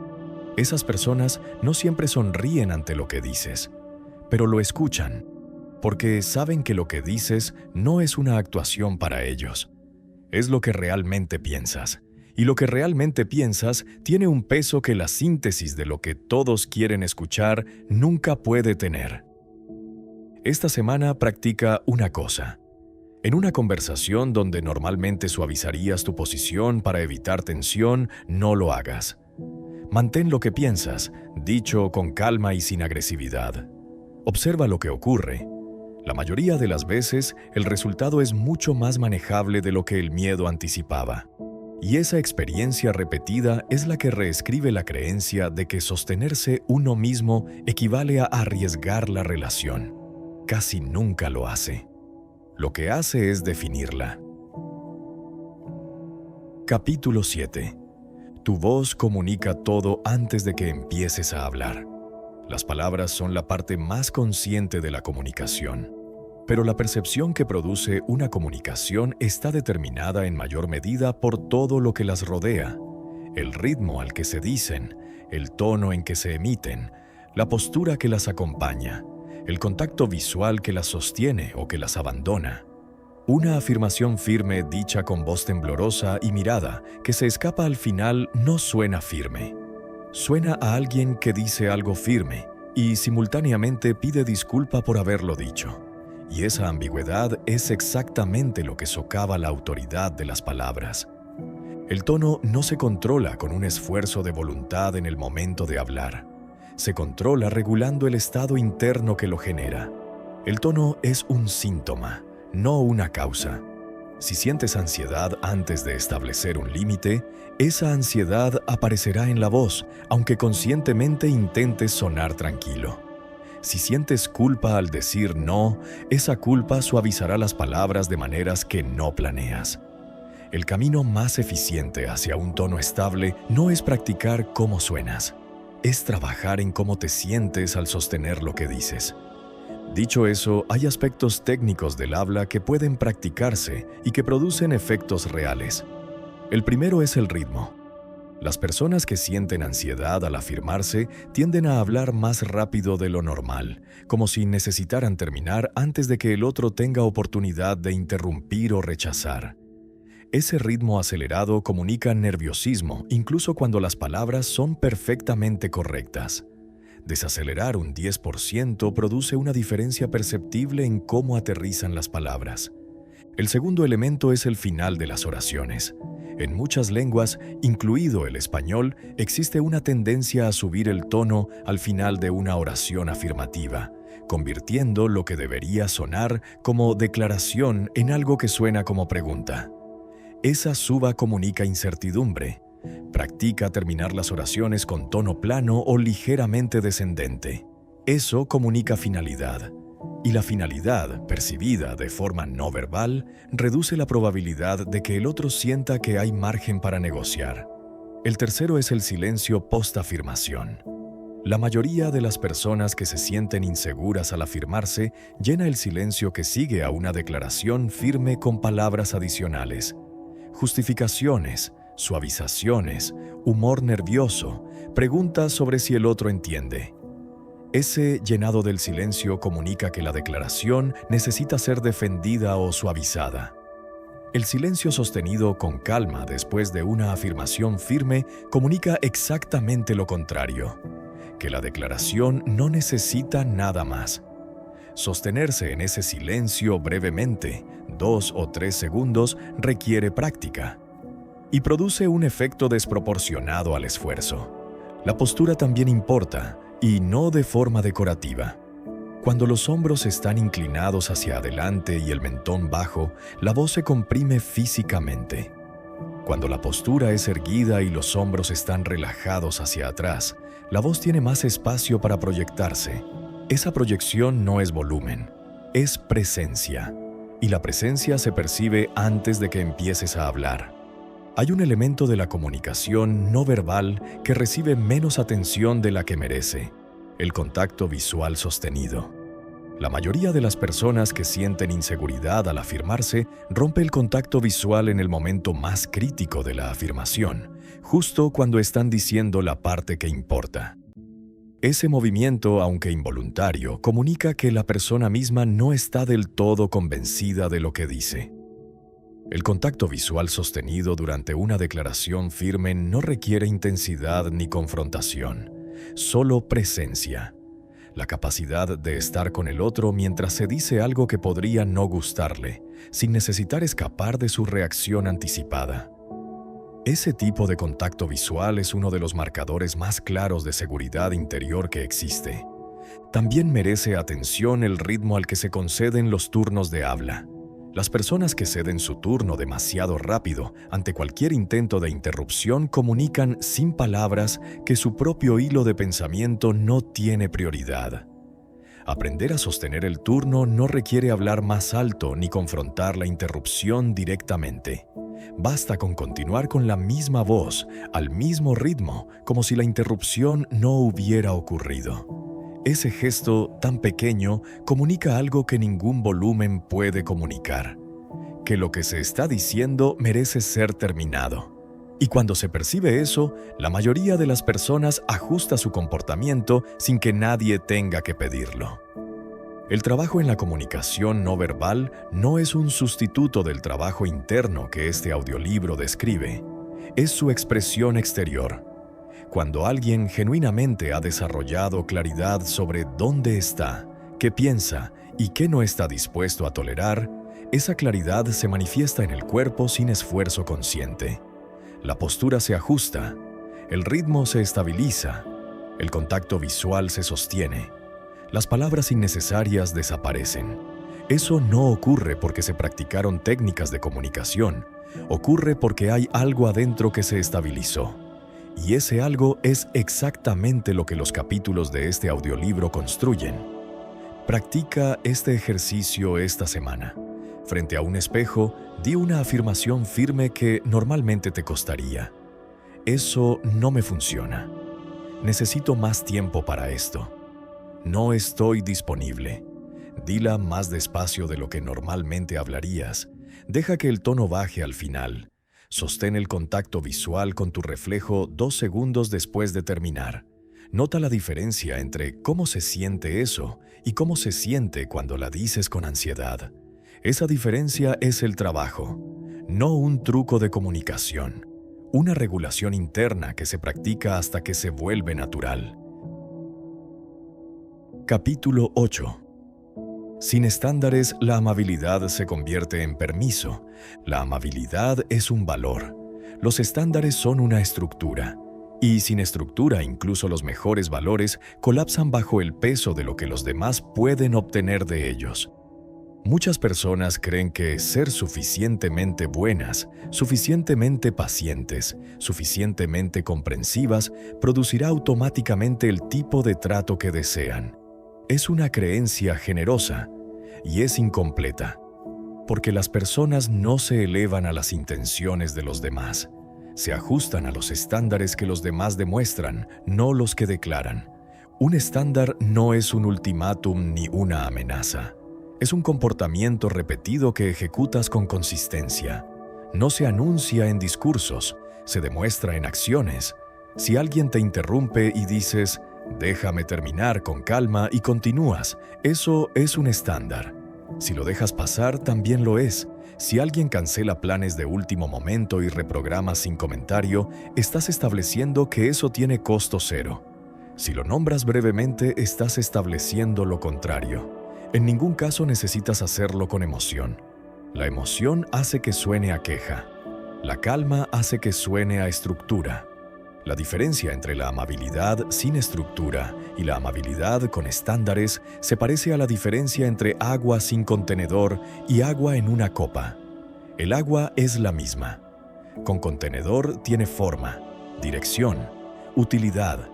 Esas personas no siempre sonríen ante lo que dices, pero lo escuchan, porque saben que lo que dices no es una actuación para ellos. Es lo que realmente piensas, y lo que realmente piensas tiene un peso que la síntesis de lo que todos quieren escuchar nunca puede tener. Esta semana practica una cosa. En una conversación donde normalmente suavizarías tu posición para evitar tensión, no lo hagas. Mantén lo que piensas, dicho con calma y sin agresividad. Observa lo que ocurre. La mayoría de las veces, el resultado es mucho más manejable de lo que el miedo anticipaba. Y esa experiencia repetida es la que reescribe la creencia de que sostenerse uno mismo equivale a arriesgar la relación. Casi nunca lo hace. Lo que hace es definirla. Capítulo 7. Tu voz comunica todo antes de que empieces a hablar. Las palabras son la parte más consciente de la comunicación, pero la percepción que produce una comunicación está determinada en mayor medida por todo lo que las rodea: el ritmo al que se dicen, el tono en que se emiten, la postura que las acompaña, el contacto visual que las sostiene o que las abandona. Una afirmación firme dicha con voz temblorosa y mirada que se escapa al final no suena firme. Suena a alguien que dice algo firme y simultáneamente pide disculpa por haberlo dicho. Y esa ambigüedad es exactamente lo que socava la autoridad de las palabras. El tono no se controla con un esfuerzo de voluntad en el momento de hablar. Se controla regulando el estado interno que lo genera. El tono es un síntoma, no una causa. Si sientes ansiedad antes de establecer un límite, esa ansiedad aparecerá en la voz, aunque conscientemente intentes sonar tranquilo. Si sientes culpa al decir no, esa culpa suavizará las palabras de maneras que no planeas. El camino más eficiente hacia un tono estable no es practicar cómo suenas, es trabajar en cómo te sientes al sostener lo que dices. Dicho eso, hay aspectos técnicos del habla que pueden practicarse y que producen efectos reales. El primero es el ritmo. Las personas que sienten ansiedad al afirmarse tienden a hablar más rápido de lo normal, como si necesitaran terminar antes de que el otro tenga oportunidad de interrumpir o rechazar. Ese ritmo acelerado comunica nerviosismo, incluso cuando las palabras son perfectamente correctas. Desacelerar un 10% produce una diferencia perceptible en cómo aterrizan las palabras. El segundo elemento es el final de las oraciones. En muchas lenguas, incluido el español, existe una tendencia a subir el tono al final de una oración afirmativa, convirtiendo lo que debería sonar como declaración en algo que suena como pregunta. Esa suba comunica incertidumbre. Practica terminar las oraciones con tono plano o ligeramente descendente. Eso comunica finalidad. Y la finalidad, percibida de forma no verbal, reduce la probabilidad de que el otro sienta que hay margen para negociar. El tercero es el silencio post-afirmación. La mayoría de las personas que se sienten inseguras al afirmarse llena el silencio que sigue a una declaración firme con palabras adicionales. Justificaciones, suavizaciones, humor nervioso, preguntas sobre si el otro entiende. Ese llenado del silencio comunica que la declaración necesita ser defendida o suavizada. El silencio sostenido con calma después de una afirmación firme comunica exactamente lo contrario, que la declaración no necesita nada más. Sostenerse en ese silencio brevemente, 2 o 3 segundos, requiere práctica y produce un efecto desproporcionado al esfuerzo. La postura también importa, y no de forma decorativa. Cuando los hombros están inclinados hacia adelante y el mentón bajo, la voz se comprime físicamente. Cuando la postura es erguida y los hombros están relajados hacia atrás, la voz tiene más espacio para proyectarse. Esa proyección no es volumen, es presencia. Y la presencia se percibe antes de que empieces a hablar. Hay un elemento de la comunicación no verbal que recibe menos atención de la que merece: el contacto visual sostenido. La mayoría de las personas que sienten inseguridad al afirmarse rompe el contacto visual en el momento más crítico de la afirmación, justo cuando están diciendo la parte que importa. Ese movimiento, aunque involuntario, comunica que la persona misma no está del todo convencida de lo que dice. El contacto visual sostenido durante una declaración firme no requiere intensidad ni confrontación, solo presencia. La capacidad de estar con el otro mientras se dice algo que podría no gustarle, sin necesitar escapar de su reacción anticipada. Ese tipo de contacto visual es uno de los marcadores más claros de seguridad interior que existe. También merece atención el ritmo al que se conceden los turnos de habla. Las personas que ceden su turno demasiado rápido ante cualquier intento de interrupción comunican sin palabras que su propio hilo de pensamiento no tiene prioridad. Aprender a sostener el turno no requiere hablar más alto ni confrontar la interrupción directamente. Basta con continuar con la misma voz, al mismo ritmo, como si la interrupción no hubiera ocurrido. Ese gesto tan pequeño comunica algo que ningún volumen puede comunicar: que lo que se está diciendo merece ser terminado. Y cuando se percibe eso, la mayoría de las personas ajusta su comportamiento sin que nadie tenga que pedirlo. El trabajo en la comunicación no verbal no es un sustituto del trabajo interno que este audiolibro describe. Es su expresión exterior. Cuando alguien genuinamente ha desarrollado claridad sobre dónde está, qué piensa y qué no está dispuesto a tolerar, esa claridad se manifiesta en el cuerpo sin esfuerzo consciente. La postura se ajusta, el ritmo se estabiliza, el contacto visual se sostiene, las palabras innecesarias desaparecen. Eso no ocurre porque se practicaron técnicas de comunicación, ocurre porque hay algo adentro que se estabilizó. Y ese algo es exactamente lo que los capítulos de este audiolibro construyen. Practica este ejercicio esta semana. Frente a un espejo, di una afirmación firme que normalmente te costaría. Eso no me funciona. Necesito más tiempo para esto. No estoy disponible. Dila más despacio de lo que normalmente hablarías. Deja que el tono baje al final. Sostén el contacto visual con tu reflejo 2 segundos después de terminar. Nota la diferencia entre cómo se siente eso y cómo se siente cuando la dices con ansiedad. Esa diferencia es el trabajo, no un truco de comunicación, una regulación interna que se practica hasta que se vuelve natural. Capítulo 8. Sin estándares, la amabilidad se convierte en permiso. La amabilidad es un valor. Los estándares son una estructura. Y sin estructura, incluso los mejores valores colapsan bajo el peso de lo que los demás pueden obtener de ellos. Muchas personas creen que ser suficientemente buenas, suficientemente pacientes, suficientemente comprensivas, producirá automáticamente el tipo de trato que desean. Es una creencia generosa y es incompleta, porque las personas no se elevan a las intenciones de los demás. Se ajustan a los estándares que los demás demuestran, no los que declaran. Un estándar no es un ultimátum ni una amenaza. Es un comportamiento repetido que ejecutas con consistencia. No se anuncia en discursos, se demuestra en acciones. Si alguien te interrumpe y dices, déjame terminar con calma y continúas, eso es un estándar. Si lo dejas pasar, también lo es. Si alguien cancela planes de último momento y reprograma sin comentario, estás estableciendo que eso tiene costo cero. Si lo nombras brevemente, estás estableciendo lo contrario. En ningún caso necesitas hacerlo con emoción. La emoción hace que suene a queja. La calma hace que suene a estructura. La diferencia entre la amabilidad sin estructura y la amabilidad con estándares se parece a la diferencia entre agua sin contenedor y agua en una copa. El agua es la misma. Con contenedor tiene forma, dirección, utilidad.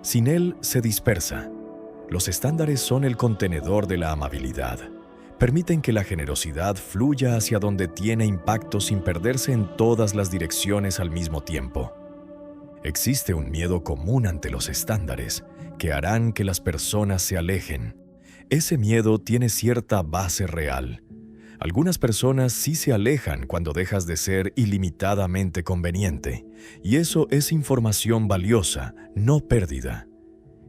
Sin él se dispersa. Los estándares son el contenedor de la amabilidad. Permiten que la generosidad fluya hacia donde tiene impacto sin perderse en todas las direcciones al mismo tiempo. Existe un miedo común ante los estándares que harán que las personas se alejen. Ese miedo tiene cierta base real. Algunas personas sí se alejan cuando dejas de ser ilimitadamente conveniente, y eso es información valiosa, no pérdida.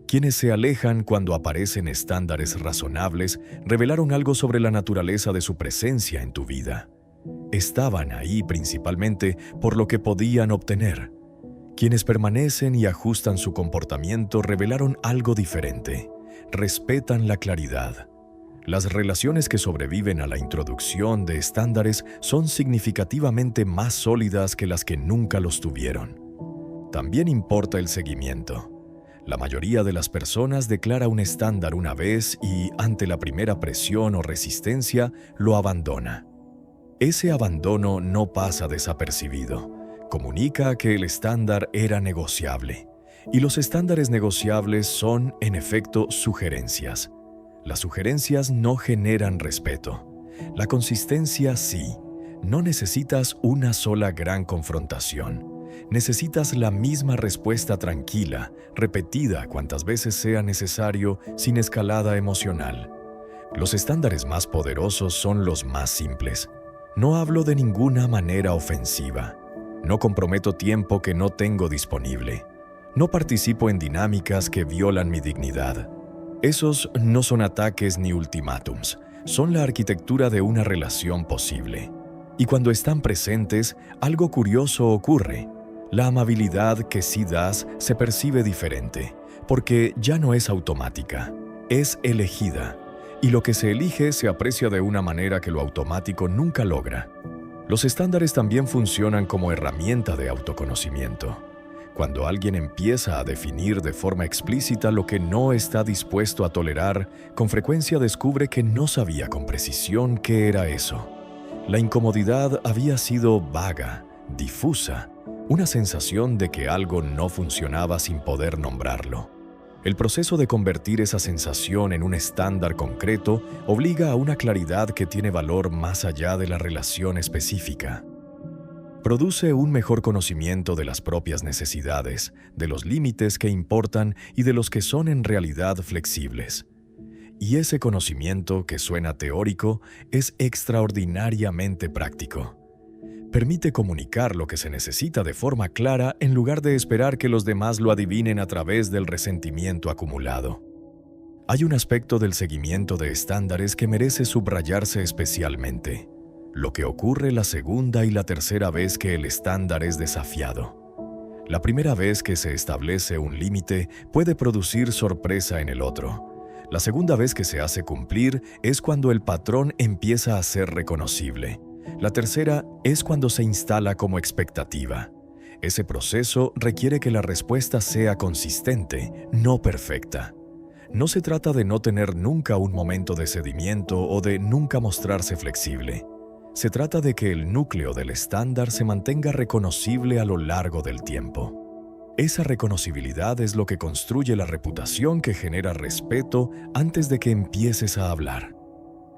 Quienes se alejan cuando aparecen estándares razonables revelaron algo sobre la naturaleza de su presencia en tu vida. Estaban ahí principalmente por lo que podían obtener. Quienes permanecen y ajustan su comportamiento revelaron algo diferente. Respetan la claridad. Las relaciones que sobreviven a la introducción de estándares son significativamente más sólidas que las que nunca los tuvieron. También importa el seguimiento. La mayoría de las personas declara un estándar una vez y, ante la primera presión o resistencia, lo abandona. Ese abandono no pasa desapercibido. Comunica que el estándar era negociable. Y los estándares negociables son, en efecto, sugerencias. Las sugerencias no generan respeto. La consistencia sí. No necesitas una sola gran confrontación. Necesitas la misma respuesta tranquila, repetida cuantas veces sea necesario, sin escalada emocional. Los estándares más poderosos son los más simples. No hablo de ninguna manera ofensiva. No comprometo tiempo que no tengo disponible. No participo en dinámicas que violan mi dignidad. Esos no son ataques ni ultimátums. Son la arquitectura de una relación posible. Y cuando están presentes, algo curioso ocurre. La amabilidad que sí das se percibe diferente, porque ya no es automática, es elegida, y lo que se elige se aprecia de una manera que lo automático nunca logra. Los estándares también funcionan como herramienta de autoconocimiento. Cuando alguien empieza a definir de forma explícita lo que no está dispuesto a tolerar, con frecuencia descubre que no sabía con precisión qué era eso. La incomodidad había sido vaga, difusa, una sensación de que algo no funcionaba sin poder nombrarlo. El proceso de convertir esa sensación en un estándar concreto obliga a una claridad que tiene valor más allá de la relación específica. Produce un mejor conocimiento de las propias necesidades, de los límites que importan y de los que son en realidad flexibles. Y ese conocimiento, que suena teórico, es extraordinariamente práctico. Permite comunicar lo que se necesita de forma clara en lugar de esperar que los demás lo adivinen a través del resentimiento acumulado. Hay un aspecto del seguimiento de estándares que merece subrayarse especialmente: lo que ocurre la segunda y la tercera vez que el estándar es desafiado. La primera vez que se establece un límite puede producir sorpresa en el otro. La segunda vez que se hace cumplir es cuando el patrón empieza a ser reconocible. La tercera es cuando se instala como expectativa. Ese proceso requiere que la respuesta sea consistente, no perfecta. No se trata de no tener nunca un momento de cedimiento o de nunca mostrarse flexible. Se trata de que el núcleo del estándar se mantenga reconocible a lo largo del tiempo. Esa reconocibilidad es lo que construye la reputación que genera respeto antes de que empieces a hablar.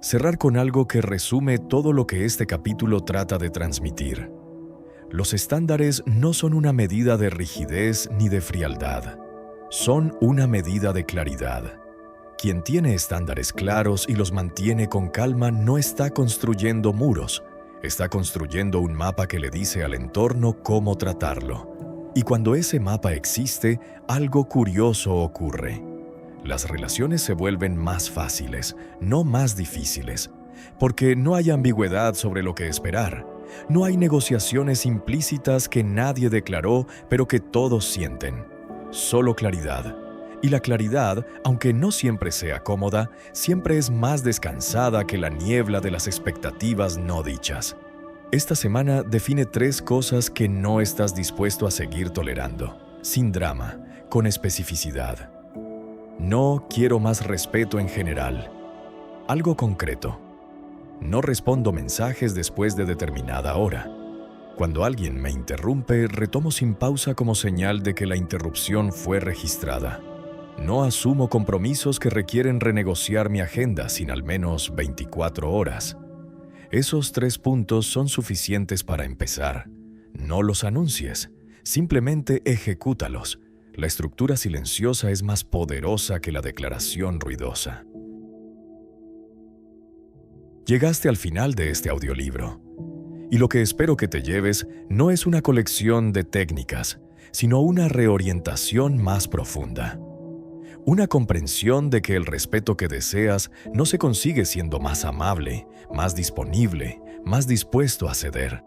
Cerrar con algo que resume todo lo que este capítulo trata de transmitir. Los estándares no son una medida de rigidez ni de frialdad. Son una medida de claridad. Quien tiene estándares claros y los mantiene con calma no está construyendo muros, está construyendo un mapa que le dice al entorno cómo tratarlo. Y cuando ese mapa existe, algo curioso ocurre. Las relaciones se vuelven más fáciles, no más difíciles, porque no hay ambigüedad sobre lo que esperar. No hay negociaciones implícitas que nadie declaró, pero que todos sienten. Solo claridad. Y la claridad, aunque no siempre sea cómoda, siempre es más descansada que la niebla de las expectativas no dichas. Esta semana define 3 cosas que no estás dispuesto a seguir tolerando, sin drama, con especificidad. No quiero más respeto en general. Algo concreto. No respondo mensajes después de determinada hora. Cuando alguien me interrumpe, retomo sin pausa como señal de que la interrupción fue registrada. No asumo compromisos que requieren renegociar mi agenda sin al menos 24 horas. Esos 3 puntos son suficientes para empezar. No los anuncies, simplemente ejecútalos. La estructura silenciosa es más poderosa que la declaración ruidosa. Llegaste al final de este audiolibro. Y lo que espero que te lleves no es una colección de técnicas, sino una reorientación más profunda. Una comprensión de que el respeto que deseas no se consigue siendo más amable, más disponible, más dispuesto a ceder.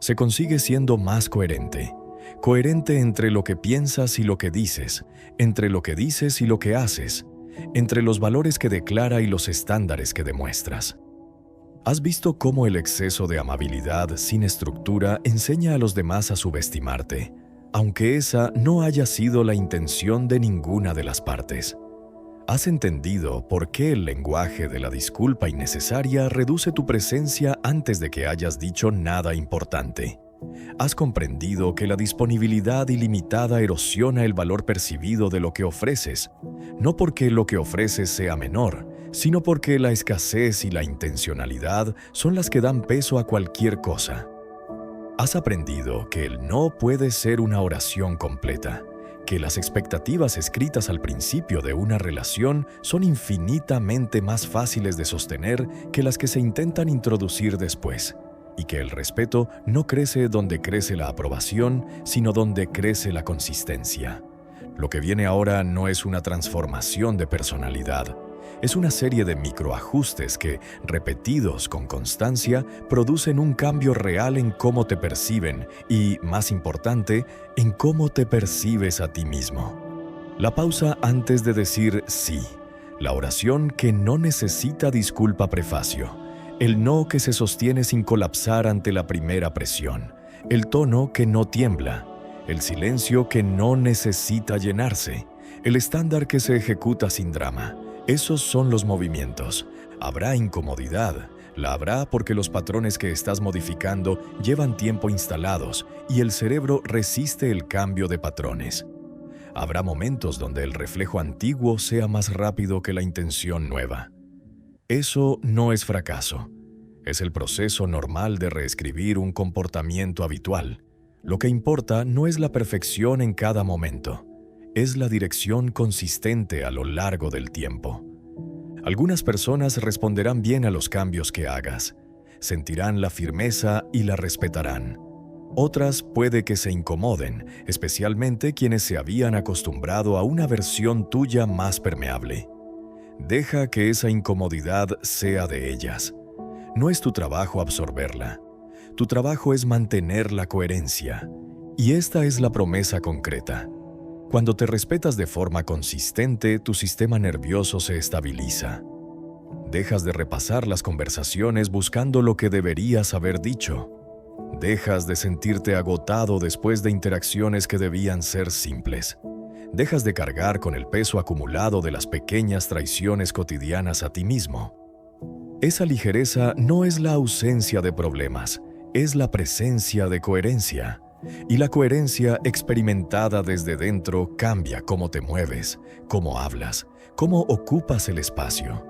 Se consigue siendo más coherente. Coherente entre lo que piensas y lo que dices, entre lo que dices y lo que haces, entre los valores que declara y los estándares que demuestras. ¿Has visto cómo el exceso de amabilidad sin estructura enseña a los demás a subestimarte, aunque esa no haya sido la intención de ninguna de las partes? ¿Has entendido por qué el lenguaje de la disculpa innecesaria reduce tu presencia antes de que hayas dicho nada importante? ¿Has comprendido que la disponibilidad ilimitada erosiona el valor percibido de lo que ofreces? No porque lo que ofreces sea menor, sino porque la escasez y la intencionalidad son las que dan peso a cualquier cosa. ¿Has aprendido que el no puede ser una oración completa? Que las expectativas escritas al principio de una relación son infinitamente más fáciles de sostener que las que se intentan introducir después? Y que el respeto no crece donde crece la aprobación, sino donde crece la consistencia. Lo que viene ahora no es una transformación de personalidad. Es una serie de microajustes que, repetidos con constancia, producen un cambio real en cómo te perciben y, más importante, en cómo te percibes a ti mismo. La pausa antes de decir sí. La oración que no necesita disculpa prefacio. el no que se sostiene sin colapsar ante la primera presión, el tono que no tiembla, el silencio que no necesita llenarse, el estándar que se ejecuta sin drama. Esos son los movimientos. Habrá incomodidad. La habrá porque los patrones que estás modificando llevan tiempo instalados y el cerebro resiste el cambio de patrones. Habrá momentos donde el reflejo antiguo sea más rápido que la intención nueva. Eso no es fracaso. Es el proceso normal de reescribir un comportamiento habitual. Lo que importa no es la perfección en cada momento, es la dirección consistente a lo largo del tiempo. Algunas personas responderán bien a los cambios que hagas, sentirán la firmeza y la respetarán. Otras puede que se incomoden, especialmente quienes se habían acostumbrado a una versión tuya más permeable. Deja que esa incomodidad sea de ellas. No es tu trabajo absorberla. Tu trabajo es mantener la coherencia. Y esta es la promesa concreta. Cuando te respetas de forma consistente, tu sistema nervioso se estabiliza. Dejas de repasar las conversaciones buscando lo que deberías haber dicho. Dejas de sentirte agotado después de interacciones que debían ser simples. Dejas de cargar con el peso acumulado de las pequeñas traiciones cotidianas a ti mismo. Esa ligereza no es la ausencia de problemas, es la presencia de coherencia. Y la coherencia experimentada desde dentro cambia cómo te mueves, cómo hablas, cómo ocupas el espacio.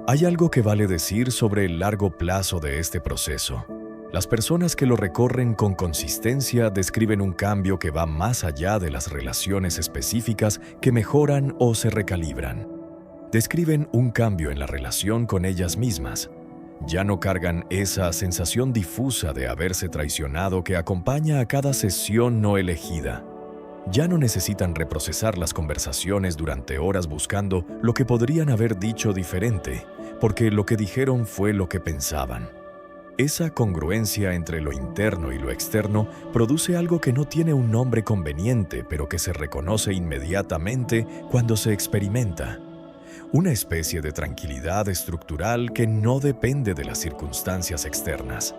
Hay algo que vale decir sobre el largo plazo de este proceso. Las personas que lo recorren con consistencia describen un cambio que va más allá de las relaciones específicas que mejoran o se recalibran. Describen un cambio en la relación con ellas mismas. Ya no cargan esa sensación difusa de haberse traicionado que acompaña a cada sesión no elegida. Ya no necesitan reprocesar las conversaciones durante horas buscando lo que podrían haber dicho diferente, porque lo que dijeron fue lo que pensaban. Esa congruencia entre lo interno y lo externo produce algo que no tiene un nombre conveniente, pero que se reconoce inmediatamente cuando se experimenta. Una especie de tranquilidad estructural que no depende de las circunstancias externas.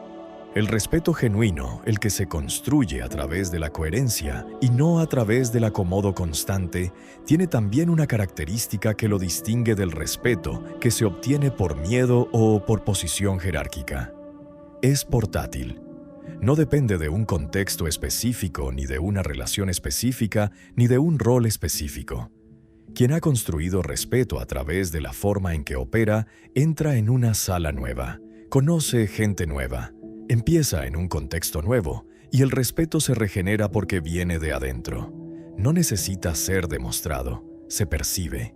El respeto genuino, el que se construye a través de la coherencia y no a través del acomodo constante, tiene también una característica que lo distingue del respeto que se obtiene por miedo o por posición jerárquica. Es portátil. No depende de un contexto específico, ni de una relación específica, ni de un rol específico. Quien ha construido respeto a través de la forma en que opera, entra en una sala nueva, conoce gente nueva, empieza en un contexto nuevo y el respeto se regenera porque viene de adentro. No necesita ser demostrado, se percibe.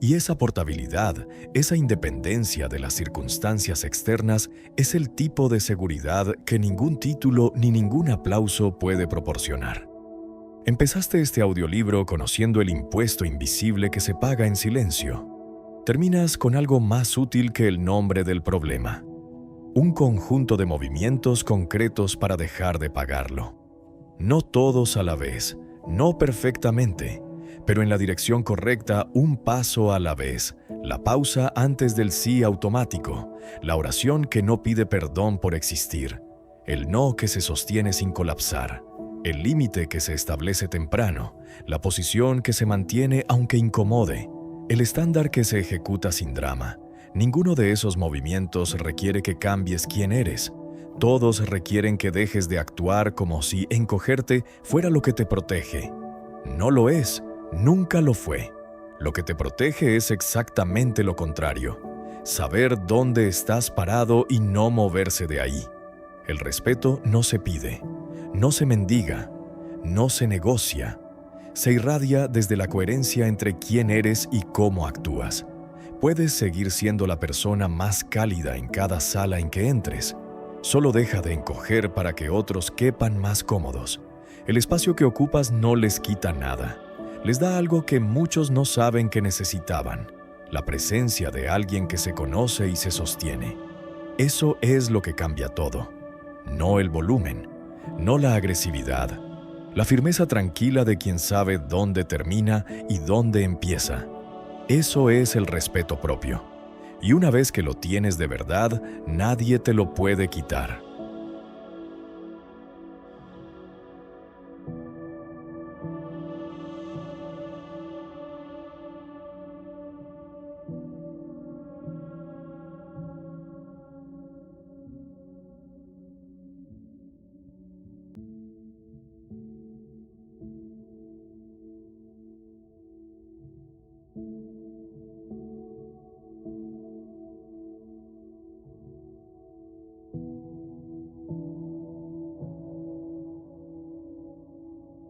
Y esa portabilidad, esa independencia de las circunstancias externas es el tipo de seguridad que ningún título ni ningún aplauso puede proporcionar. Empezaste este audiolibro conociendo el impuesto invisible que se paga en silencio. Terminas con algo más útil que el nombre del problema. Un conjunto de movimientos concretos para dejar de pagarlo. No todos a la vez, no perfectamente, pero en la dirección correcta, un paso a la vez. La pausa antes del sí automático, la oración que no pide perdón por existir, el no que se sostiene sin colapsar. El límite que se establece temprano, la posición que se mantiene aunque incomode, el estándar que se ejecuta sin drama. Ninguno de esos movimientos requiere que cambies quién eres. Todos requieren que dejes de actuar como si encogerte fuera lo que te protege. No lo es, nunca lo fue. Lo que te protege es exactamente lo contrario. Saber dónde estás parado y no moverse de ahí. El respeto no se pide. No se mendiga, no se negocia, se irradia desde la coherencia entre quién eres y cómo actúas. Puedes seguir siendo la persona más cálida en cada sala en que entres. Solo deja de encoger para que otros quepan más cómodos. El espacio que ocupas no les quita nada. Les da algo que muchos no saben que necesitaban: la presencia de alguien que se conoce y se sostiene. Eso es lo que cambia todo, no el volumen. No la agresividad, la firmeza tranquila de quien sabe dónde termina y dónde empieza. Eso es el respeto propio. Y una vez que lo tienes de verdad, nadie te lo puede quitar.